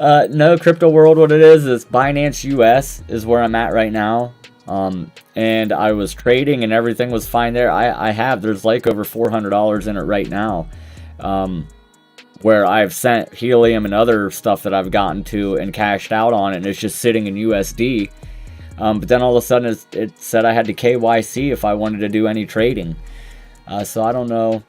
No, Crypto World, what it is Binance US is where I'm at right now. And I was trading and everything was fine there. There's like over $400 in it right now. Where I've sent helium and other stuff that I've gotten to and cashed out on it, and it's just sitting in USD. But then all of a sudden it said I had to KYC if I wanted to do any trading. So I don't know.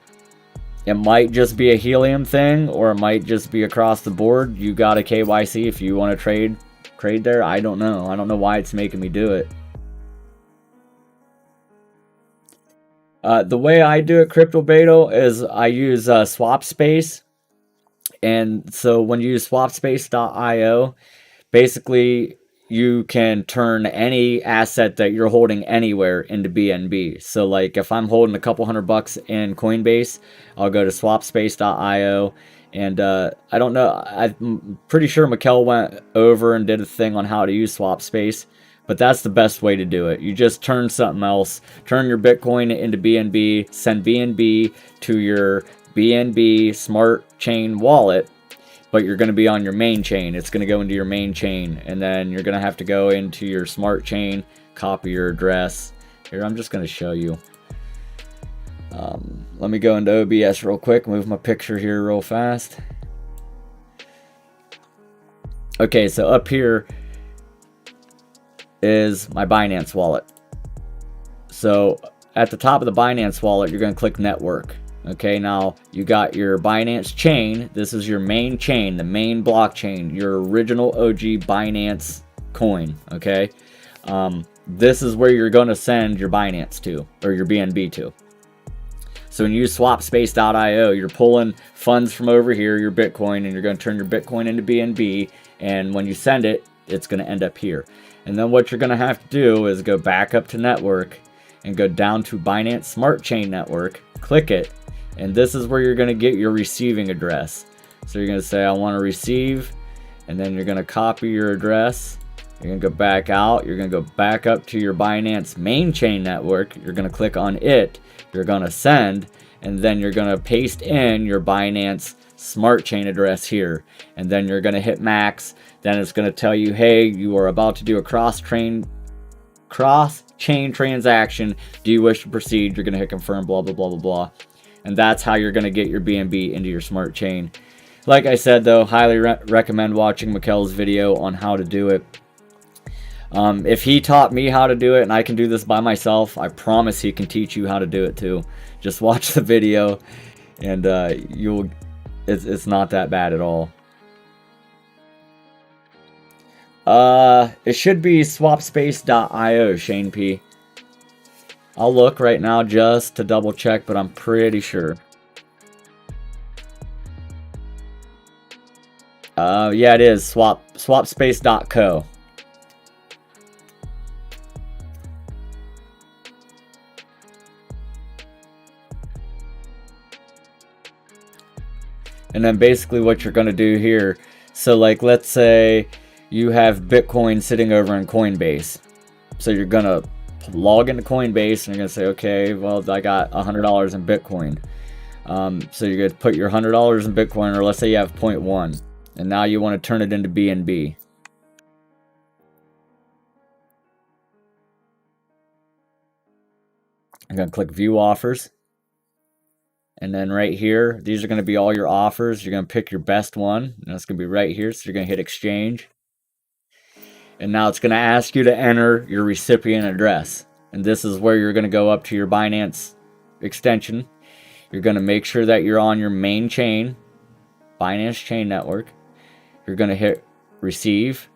It might just be a helium thing, or it might just be across the board. You got a KYC if you want to trade there. I don't know. I don't know why it's making me do it. The way I do it, Crypto Beta, is I use SwapSpace. And so when you use SwapSpace.io, basically you can turn any asset that you're holding anywhere into BNB. So like if I'm holding a couple $100 in Coinbase, I'll go to swapspace.io. And I don't know, I'm pretty sure Mikkel went over and did a thing on how to use SwapSpace, but that's the best way to do it. You just turn something else, turn your Bitcoin into BNB, send BNB to your BNB Smart Chain wallet, but you're going to be on your main chain. It's going to go into your main chain, and then you're going to have to go into your Smart Chain, copy your address. Here, I'm just going to show you. Let me go into OBS real quick, move my picture here real fast. Okay, so up here is my Binance wallet. So at the top of the Binance wallet, you're going to click Network. Okay, now you got your Binance chain. This is your main chain, the main blockchain, your original OG Binance coin. Okay, this is where you're going to send your Binance to, or your BNB to. So when you use swapspace.io, you're pulling funds from over here, your Bitcoin, and you're going to turn your Bitcoin into BNB. And when you send it, it's going to end up here. And then what you're going to have to do is go back up to Network and go down to Binance Smart Chain Network, click it, and this is where you're going to get your receiving address. So you're going to say, I want to receive, and then you're going to copy your address. You're going to go back out. You're going to go back up to your Binance main chain network. You're going to click on it. You're going to send, and then you're going to paste in your Binance Smart Chain address here. And then you're going to hit max. Then it's going to tell you, hey, you are about to do a cross-chain transaction. Do you wish to proceed? You're going to hit confirm, blah, blah, blah, blah, blah. And that's how you're going to get your BNB into your smart chain. Like I said, though, highly recommend watching Mikkel's video on how to do it. If he taught me how to do it and I can do this by myself, I promise he can teach you how to do it too. Just watch the video and it's not that bad at all. It should be swapspace.io, Shane P. I'll look right now just to double check, but I'm pretty sure. Yeah, it is swapspace.co. And then basically what you're going to do here, so like let's say you have Bitcoin sitting over in Coinbase. So you're going to log into Coinbase and you're going to say, okay, well, I got $100 in Bitcoin. So you're going to put your $100 in Bitcoin, or let's say you have 0.1, and now you want to turn it into BNB. I'm going to click View Offers. And then right here, these are going to be all your offers. You're going to pick your best one. And that's going to be right here. So you're going to hit Exchange. And now it's going to ask you to enter your recipient address. And this is where you're going to go up to your Binance extension. You're going to make sure that you're on your main chain. Binance Chain Network. You're going to hit receive.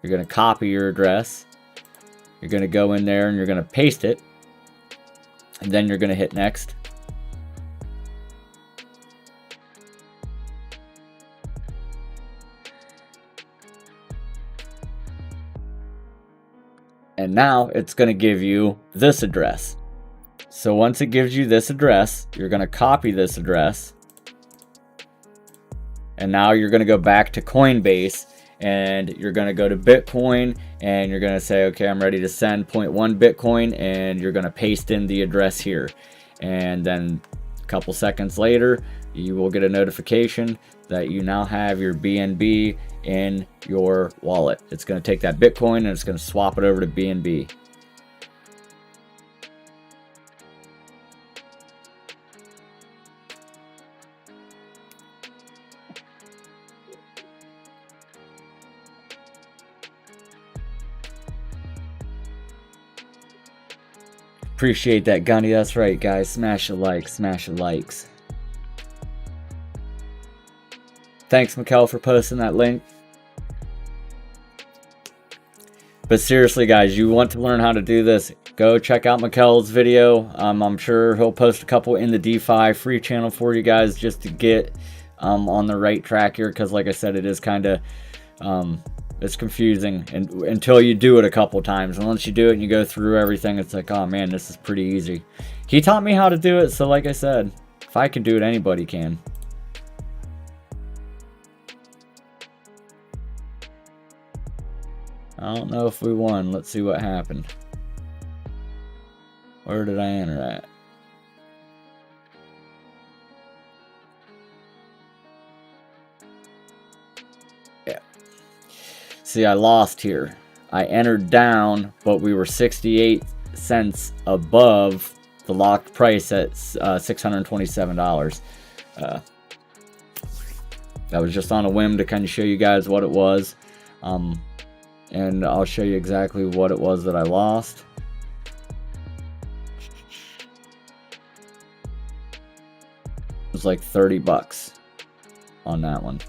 You're going to copy your address. You're going to go in there and you're going to paste it. And then you're going to hit next. And now it's going to give you this address. So once it gives you this address, you're going to copy this address. And now you're going to go back to Coinbase and you're going to go to Bitcoin and you're going to say, okay, I'm ready to send 0.1 Bitcoin, and you're going to paste in the address here. And then a couple seconds later, you will get a notification that you now have your BNB in your wallet. It's going to take that Bitcoin and it's going to swap it over to BNB. Appreciate that, Gunny. That's right, guys. Smash the likes, smash the likes. Thanks, Mikkel, for posting that link. But seriously, guys, you want to learn how to do this, go check out Mikkel's video. I'm sure he'll post a couple in the DeFi free channel for you guys just to get on the right track here, because like I said, it is kind of it's confusing and until you do it a couple times, and once you do it and you go through everything, it's like, oh man, this is pretty easy. He taught me how to do it, so like I said, if I can do it, anybody can. I don't know if we won. Let's see what happened. Where did I enter at? Yeah. See, I lost here. I entered down, but we were 68 cents above the locked price at $627. That was just on a whim to kind of show you guys what it was. And I'll show you exactly what it was that I lost. It was like 30 bucks on that one.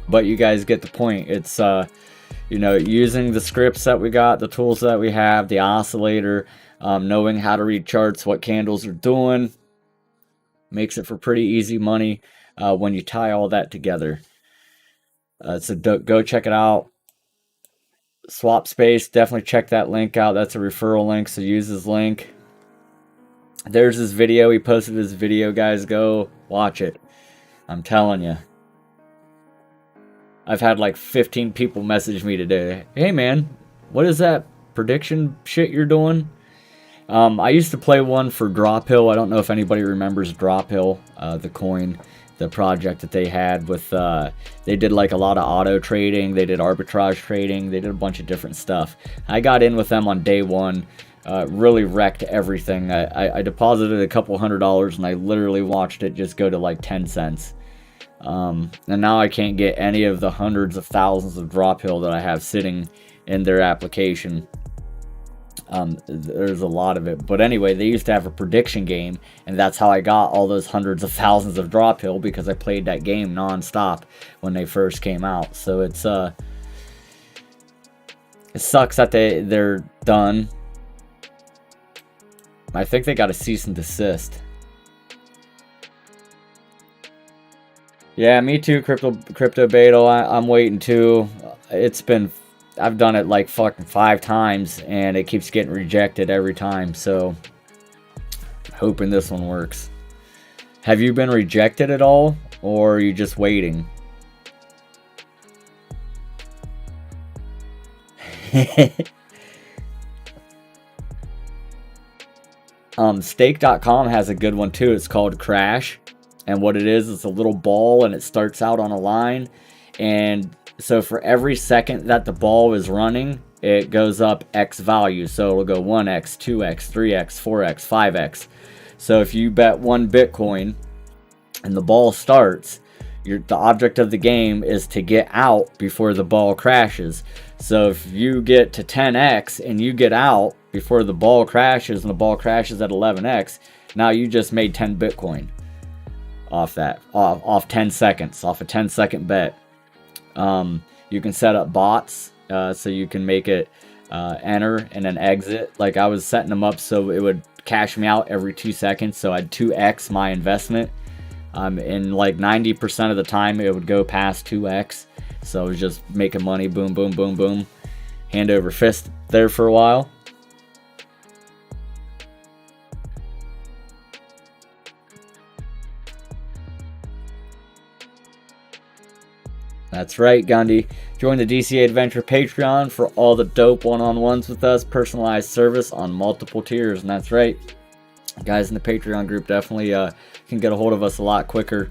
But you guys get the point. It's you know, using the scripts that we got, the tools that we have, the oscillator, knowing how to read charts, what candles are doing, makes it for pretty easy money when you tie all that together. So go check it out. SwapSpace, definitely check that link out. That's a referral link, so use his link. There's his video. He posted his video, guys. Go watch it. I'm telling you. I've had like 15 people message me today. Hey man, what is that prediction shit you're doing? I used to play one for Drophill. I don't know if anybody remembers Drophill, the coin, the project that they had with, they did like a lot of auto trading, they did arbitrage trading, they did a bunch of different stuff. I got in with them on day one, really wrecked everything. I deposited a couple $100 and I literally watched it just go to like 10 cents. And now I can't get any of the hundreds of thousands of Drophill that I have sitting in their application. There's a lot of it, but anyway, they used to have a prediction game, and that's how I got all those hundreds of thousands of Drophill, because I played that game non-stop when they first came out. So it's it sucks that they're done. I think they got a cease and desist. Yeah, me too, crypto Beetle. I'm waiting too. It's been, I've done it like fucking 5 times and it keeps getting rejected every time, so hoping this one works. Have you been rejected at all, or are you just waiting? Stake.com has a good one too. It's called Crash. And what it is, it's a little ball and it starts out on a line. And so for every second that the ball is running, it goes up X value. So it'll go 1x, 2x, 3x, 4x, 5x. So if you bet 1 Bitcoin and the ball starts, the object of the game is to get out before the ball crashes. So if you get to 10x and you get out before the ball crashes, and the ball crashes at 11x, Now you just made 10 Bitcoin off that, off 10 seconds, off a 10-second bet. You can set up bots, so you can make it enter and then exit. Like I was setting them up so it would cash me out every 2 seconds, so I'd 2x my investment. And like 90% of the time it would go past 2x, so I was just making money, boom, boom, boom, boom, hand over fist there for a while. That's right, Gundy. Join the DCA Adventure Patreon for all the dope one-on-ones with us, personalized service on multiple tiers. And that's right, guys in the Patreon group definitely can get a hold of us a lot quicker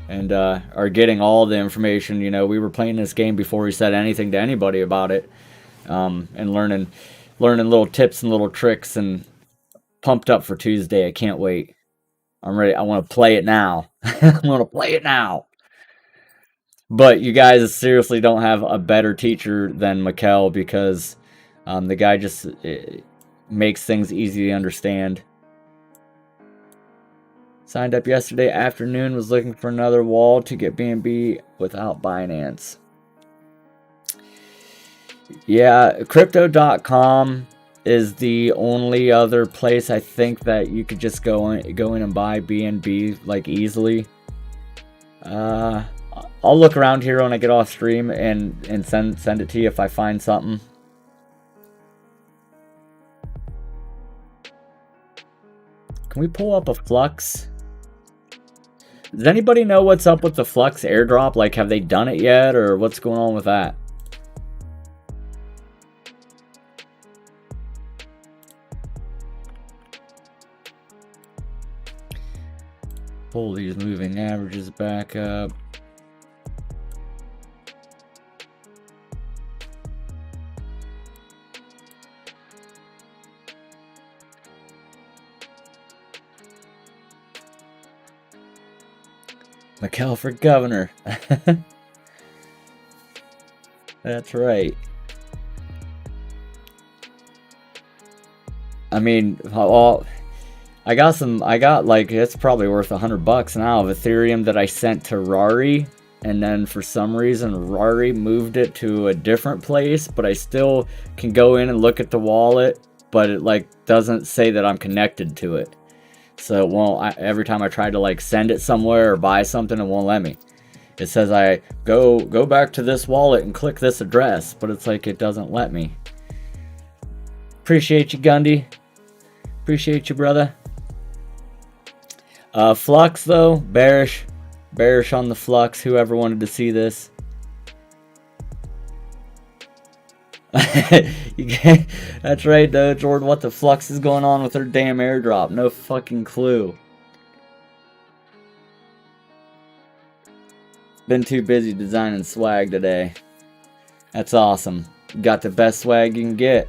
and are getting all the information. You know, we were playing this game before we said anything to anybody about it, and learning little tips and little tricks, and pumped up for Tuesday. I can't wait. I'm ready. I want to play it now. I want to play it now. But you guys seriously don't have a better teacher than Mikkel, because the guy just makes things easy to understand. Signed up yesterday afternoon, was looking for another wall to get BNB without Binance. Yeah, crypto.com is the only other place I think that you could just go in and buy BNB like easily. I'll look around here when I get off stream and send it to you if I find something. Can we pull up a Flux? Does anybody know what's up with the Flux airdrop? Like, have they done it yet, or what's going on with that? Pull these moving averages back up. Mikkel for governor. That's right. I mean, I got like, it's probably worth $100 now of Ethereum that I sent to Rari, and then for some reason Rari moved it to a different place, but I still can go in and look at the wallet, but it like doesn't say that I'm connected to it. So it won't, every time I try to like send it somewhere or buy something, it won't let me. It says I go back to this wallet and click this address, but it's like it doesn't let me. Appreciate you, Gundy. Appreciate you, brother. Flux though, bearish on the Flux. Whoever wanted to see this. That's right though, Jordan. What the Flux is going on with her damn airdrop? No fucking clue. Been too busy designing swag today. That's awesome. Got the best swag you can get.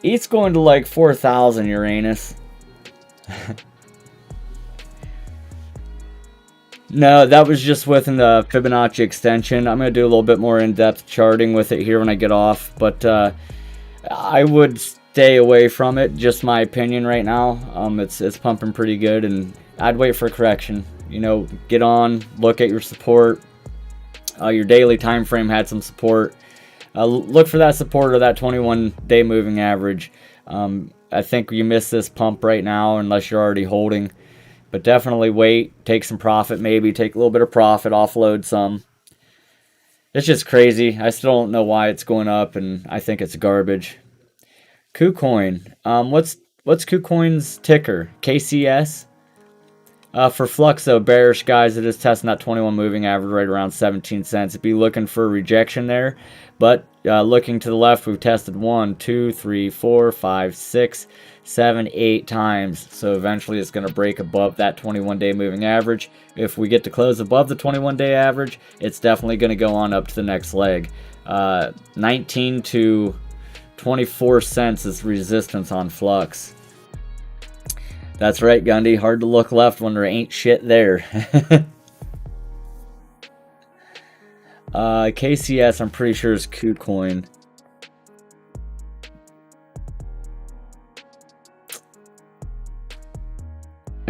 It's going to like 4,000 Uranus. No, that was just within the Fibonacci extension. I'm going to do a little bit more in-depth charting with it here when I get off. But I would stay away from it. Just my opinion right now. It's pumping pretty good, and I'd wait for a correction. You know, get on, look at your support. Your daily time frame had some support. Look for that support or that 21-day moving average. I think you miss this pump right now unless you're already holding. But definitely wait, take some profit, maybe take a little bit of profit, offload some. It's just crazy. I still don't know why it's going up, and I think it's garbage. KuCoin. What's KuCoin's ticker? KCS? For Flux, though, bearish, guys, it is testing that 21 moving average right around 17 cents. It'd be looking for a rejection there. But looking to the left, we've tested 1, 2, 3, 4, 5, 6, 7, 8 times. So eventually it's going to break above that 21-day moving average. If we get to close above the 21-day average, it's definitely going to go on up to the next leg. 19 to 24 cents is resistance on Flux. That's right, Gundy. Hard to look left when there ain't shit there. KCS, I'm pretty sure, is KuCoin.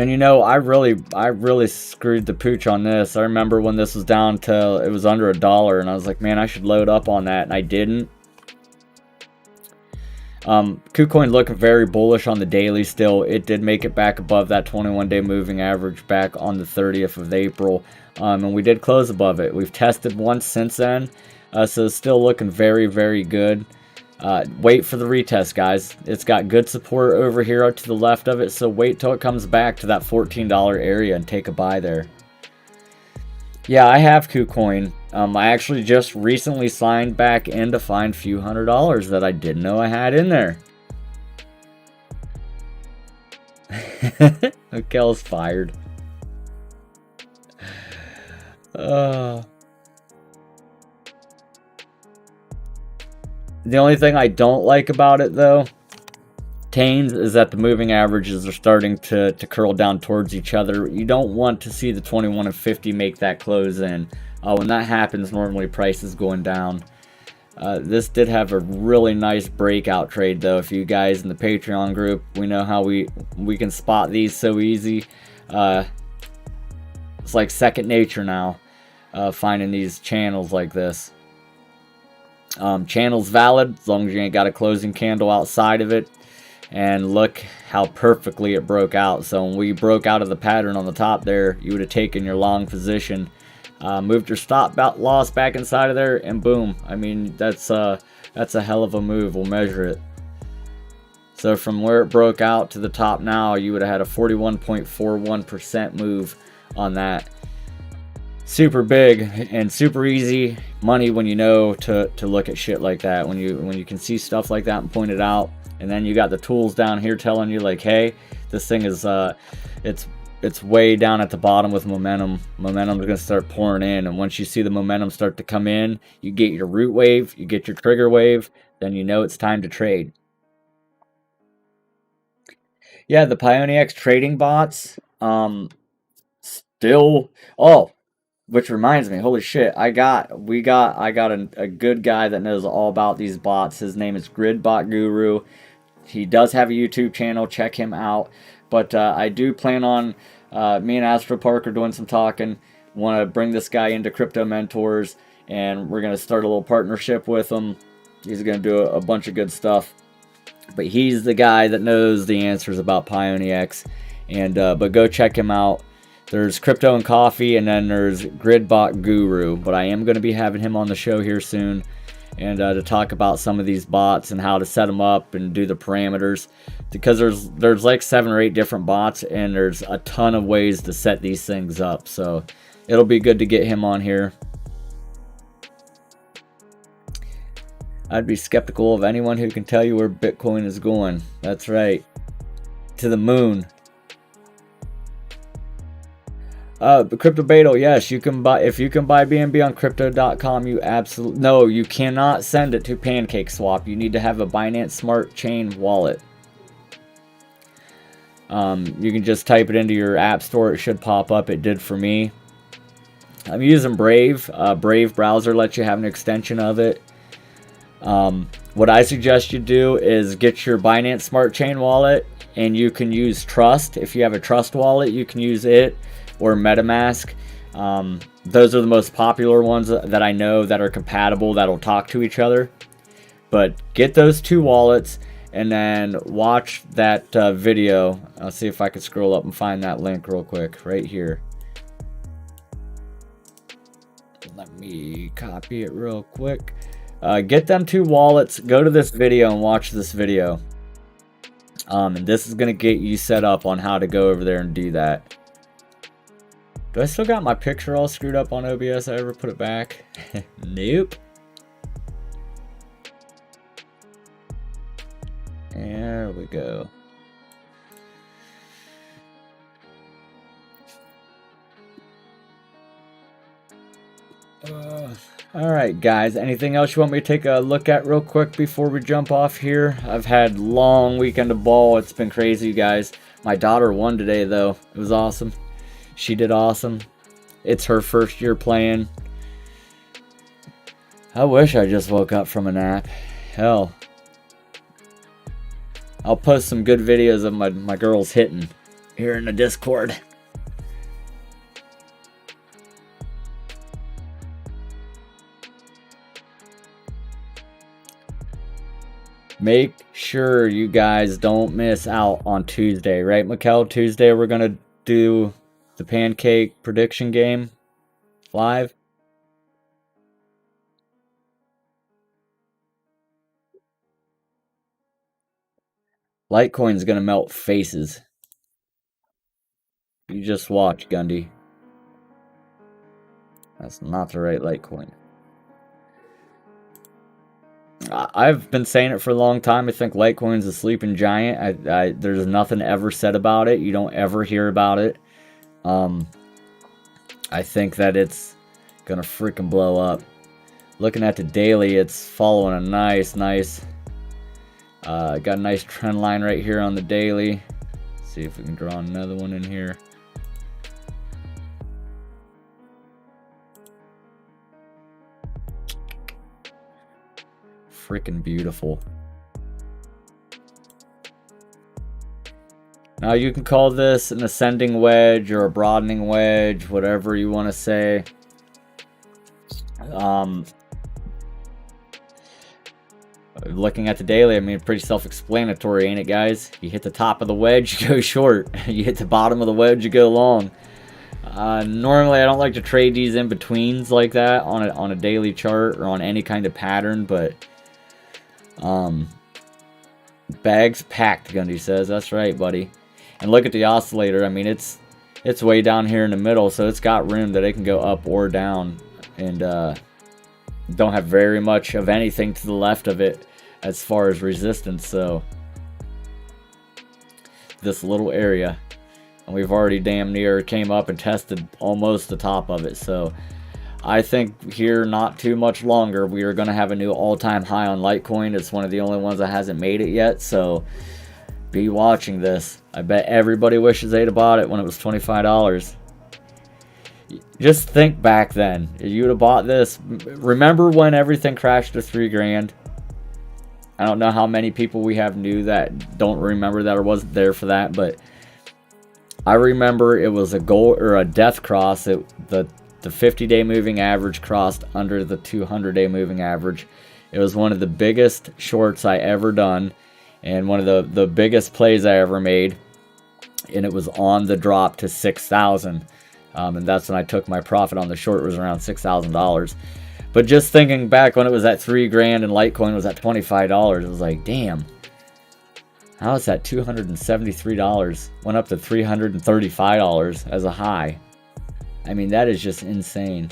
And you know, I really screwed the pooch on this. I remember when this was down to, it was under $1, and I was like, man, I should load up on that, and I didn't. KuCoin looking very bullish on the daily still. It did make it back above that 21-day moving average back on the 30th of April. And we did close above it. We've tested once since then. So it's still looking very, very good. Wait for the retest, guys. It's got good support over here to the left of it. So wait till it comes back to that $14 area and take a buy there. Yeah, I have KuCoin. I actually just recently signed back in to find a few $100s that I didn't know I had in there. Mikel's fired. The only thing I don't like about it, though, Tanes, is that the moving averages are starting to curl down towards each other. You don't want to see the 21 and 50 make that close in. When that happens, normally price is going down. This did have a really nice breakout trade, though. If you guys in the Patreon group, we know how we can spot these so easy. It's like second nature now, finding these channels like this. Channel's valid as long as you ain't got a closing candle outside of it. And look how perfectly it broke out. So when we broke out of the pattern on the top there, you would have taken your long position, moved your stop loss back inside of there, and boom. I mean, that's a hell of a move. We'll measure it. So from where it broke out to the top now, you would have had a 41.41% move on that. Super big and super easy money when you know to look at shit like that. When you can see stuff like that and point it out. And then you got the tools down here telling you like, hey, this thing is it's way down at the bottom with momentum. Momentum is going to start pouring in, and once you see the momentum start to come in, you get your root wave, you get your trigger wave, then you know it's time to trade. Yeah, the Pionex trading bots still. Oh, which reminds me, holy shit, I got a good guy that knows all about these bots. His name is Gridbot Guru. He does have a YouTube channel. Check him out. But I do plan on, me and Astro Park are doing some talking. Want to bring this guy into Crypto Mentors, and we're going to start a little partnership with him. He's going to do a bunch of good stuff. But he's the guy that knows the answers about Pionex. And but go check him out. There's Crypto and Coffee, and then there's Gridbot Guru. But I am going to be having him on the show here soon, and to talk about some of these bots and how to set them up and do the parameters, because there's like 7 or 8 different bots, and there's a ton of ways to set these things up. So it'll be good to get him on here. I'd be skeptical of anyone who can tell you where Bitcoin is going. That's right, to the moon. Crypto Beto, yes, you can buy, if you can buy BNB on crypto.com, you absolutely, no, you cannot send it to PancakeSwap. You need to have a Binance Smart Chain wallet. You can just type it into your app store. It should pop up. It did for me. I'm using Brave. Brave browser lets you have an extension of it. What I suggest you do is get your Binance Smart Chain wallet, and you can use Trust. If you have a Trust wallet, you can use it, or MetaMask. Those are the most popular ones that I know that are compatible, that'll talk to each other. But get those 2 wallets, and then watch that video. I'll see if I can scroll up and find that link real quick right here. Let me copy it real quick. Get them 2 wallets, go to this video and watch this video. And this is going to get you set up on how to go over there and do that. Do I still got my picture all screwed up on OBS? I ever put it back? Nope. There we go. Alright guys, anything else you want me to take a look at real quick before we jump off here? I've had long weekend of ball. It's been crazy, guys. My daughter won today, though. It was awesome. She did awesome. It's her first year playing. I wish I just woke up from a nap. Hell. I'll post some good videos of my girls hitting. here in the Discord. Make sure you guys don't miss out on Tuesday, right, Mikkel? Tuesday we're going to do the pancake prediction game live. Litecoin's going to melt faces. You just watch, Gundy. That's not the right Litecoin. I've been saying it for a long time. I think Litecoin's a sleeping giant. There's nothing ever said about it. You don't ever hear about it. I think that it's gonna freaking blow up. Looking at the daily, it's following a nice got a nice trend line right here on the daily. Let's see if we can draw another one in here. Freaking beautiful. Now you can call this an ascending wedge or a broadening wedge, whatever you want to say. Looking at the daily, I mean, pretty self-explanatory, ain't it, guys? You hit the top of the wedge, you go short. You hit the bottom of the wedge, you go long. Normally, I don't like to trade these in-betweens like that on a daily chart or on any kind of pattern, but bags packed, Gundy says. That's right, buddy. And look at the oscillator. I mean, it's way down here in the middle, so it's got room that it can go up or down, and don't have very much of anything to the left of it as far as resistance. So this little area, and we've already damn near came up and tested almost the top of it. So I think here, not too much longer, we are going to have a new all-time high on Litecoin. It's one of the only ones that hasn't made it yet, so be watching this. I bet everybody wishes they'd have bought it when it was $25. Just think back then. You'd have bought this. Remember when everything crashed to $3,000? I don't know how many people we have new that don't remember that or wasn't there for that, but I remember it was a goal or a death cross. The 50-day moving average crossed under the 200-day moving average. It was one of the biggest shorts I ever done, and one of the biggest plays I ever made, and it was on the drop to 6,000. And that's when I took my profit on the short. It was around $6,000. But just thinking back when it was at $3,000 and Litecoin was at $25, it was like, damn, how is that $273 went up to $335 as a high? I mean, that is just insane.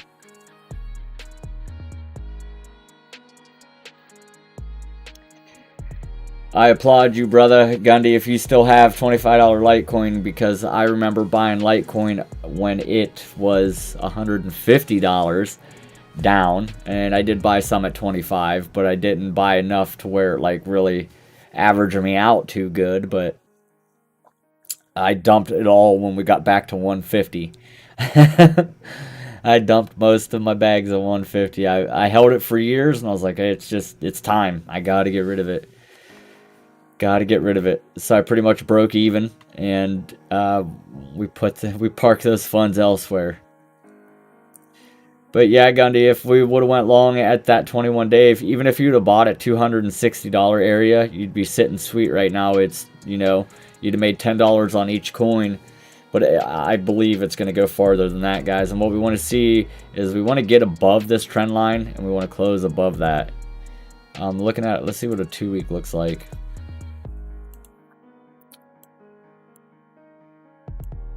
I applaud you, brother Gundy, if you still have $25 Litecoin, because I remember buying Litecoin when it was $150 down, and I did buy some at 25, but I didn't buy enough to where it like really averaged me out too good. But I dumped it all when we got back to 150. I dumped most of my bags at 150. I held it for years, and I was like, hey, it's time. I gotta get rid of it. Gotta get rid of it. So I pretty much broke even, and we parked those funds elsewhere. But yeah, Gundy, if we would have went long at that 21 day, even if you'd have bought at $260 area, you'd be sitting sweet right now. It's, you know, you'd have made $10 on each coin. But I believe it's going to go farther than that, guys. And what we want to see is we want to get above this trend line, and we want to close above that. Looking at it, let's see what a 2-week looks like.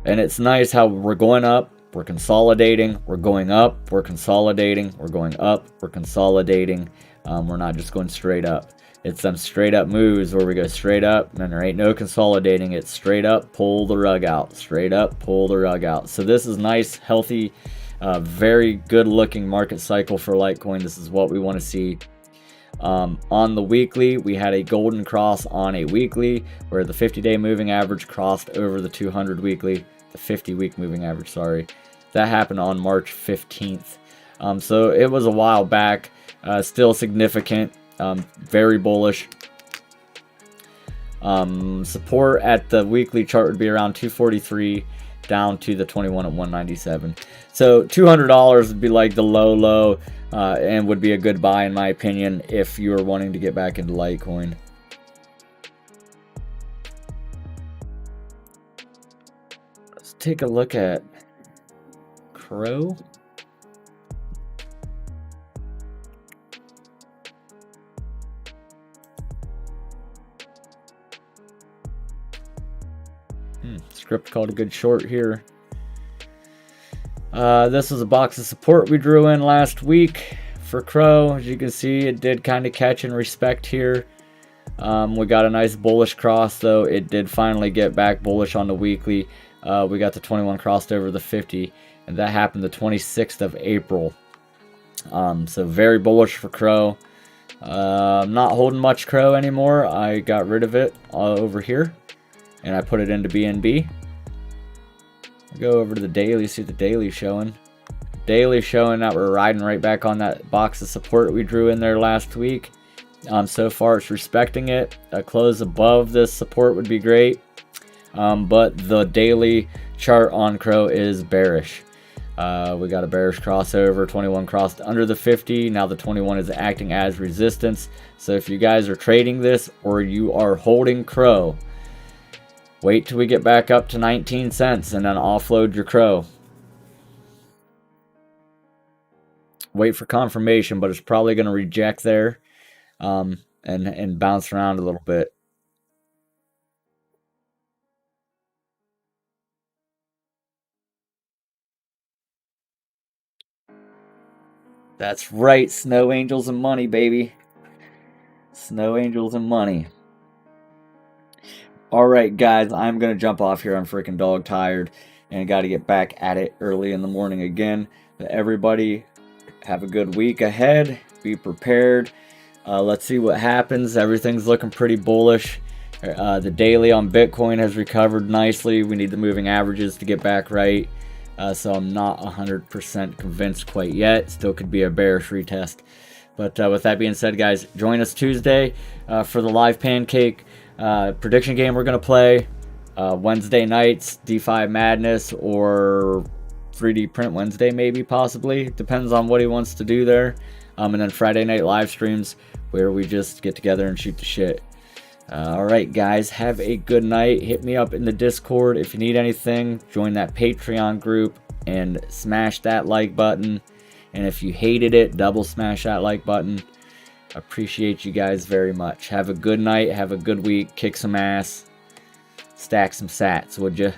And it's nice how we're going up, we're consolidating, we're going up, we're consolidating, we're going up, we're consolidating. We're not just going straight up. It's them straight up moves where we go straight up and there ain't no consolidating. It's straight up, pull the rug out. Straight up, pull the rug out. So this is nice, healthy, very good looking market cycle for Litecoin. This is what we want to see. On the weekly, we had a golden cross on a weekly where the 50-day moving average crossed over the 200 weekly, the 50-week moving average, sorry. That happened on March 15th. So it was a while back, still significant, very bullish. Support at the weekly chart would be around 243 down to the 21 at 197. So $200 would be like the low, and would be a good buy in my opinion if you were wanting to get back into Litecoin. Let's take a look at Crow. Script called a good short here. This was a box of support we drew in last week for Crow. As you can see, it did kind of catch and respect here. We got a nice bullish cross, though. It did finally get back bullish on the weekly. We got the 21 crossed over the 50, and that happened the 26th of April. So very bullish for Crow. I'm not holding much Crow anymore. I got rid of it over here, and I put it into BNB. Go over to the daily, see what the daily showing. Daily showing that we're riding right back on that box of support we drew in there last week. So far it's respecting it. A close above this support would be great. But the daily chart on Crow is bearish. We got a bearish crossover, 21 crossed under the 50. Now the 21 is acting as resistance. So if you guys are trading this or you are holding Crow, wait till we get back up to 19 cents and then offload your Crow. Wait for confirmation, but it's probably going to reject there and bounce around a little bit. That's right, Snow Angels and money, baby. Snow Angels and money. Alright guys, I'm going to jump off here. I'm freaking dog tired and got to get back at it early in the morning again. But everybody have a good week ahead. Be prepared. Let's see what happens. Everything's looking pretty bullish. The daily on Bitcoin has recovered nicely. We need the moving averages to get back right. So I'm not 100% convinced quite yet. Still could be a bearish retest. But with that being said, guys, join us Tuesday for the live pancake prediction game we're going to play. Wednesday nights, DeFi Madness or 3D Print Wednesday, maybe, possibly. Depends on what he wants to do there. And then Friday night live streams where we just get together and shoot the shit. Alright, guys, have a good night. Hit me up in the Discord if you need anything. Join that Patreon group and smash that like button. And if you hated it, double smash that like button. Appreciate you guys very much. Have a good night. Have a good week. Kick some ass. Stack some sats, would you?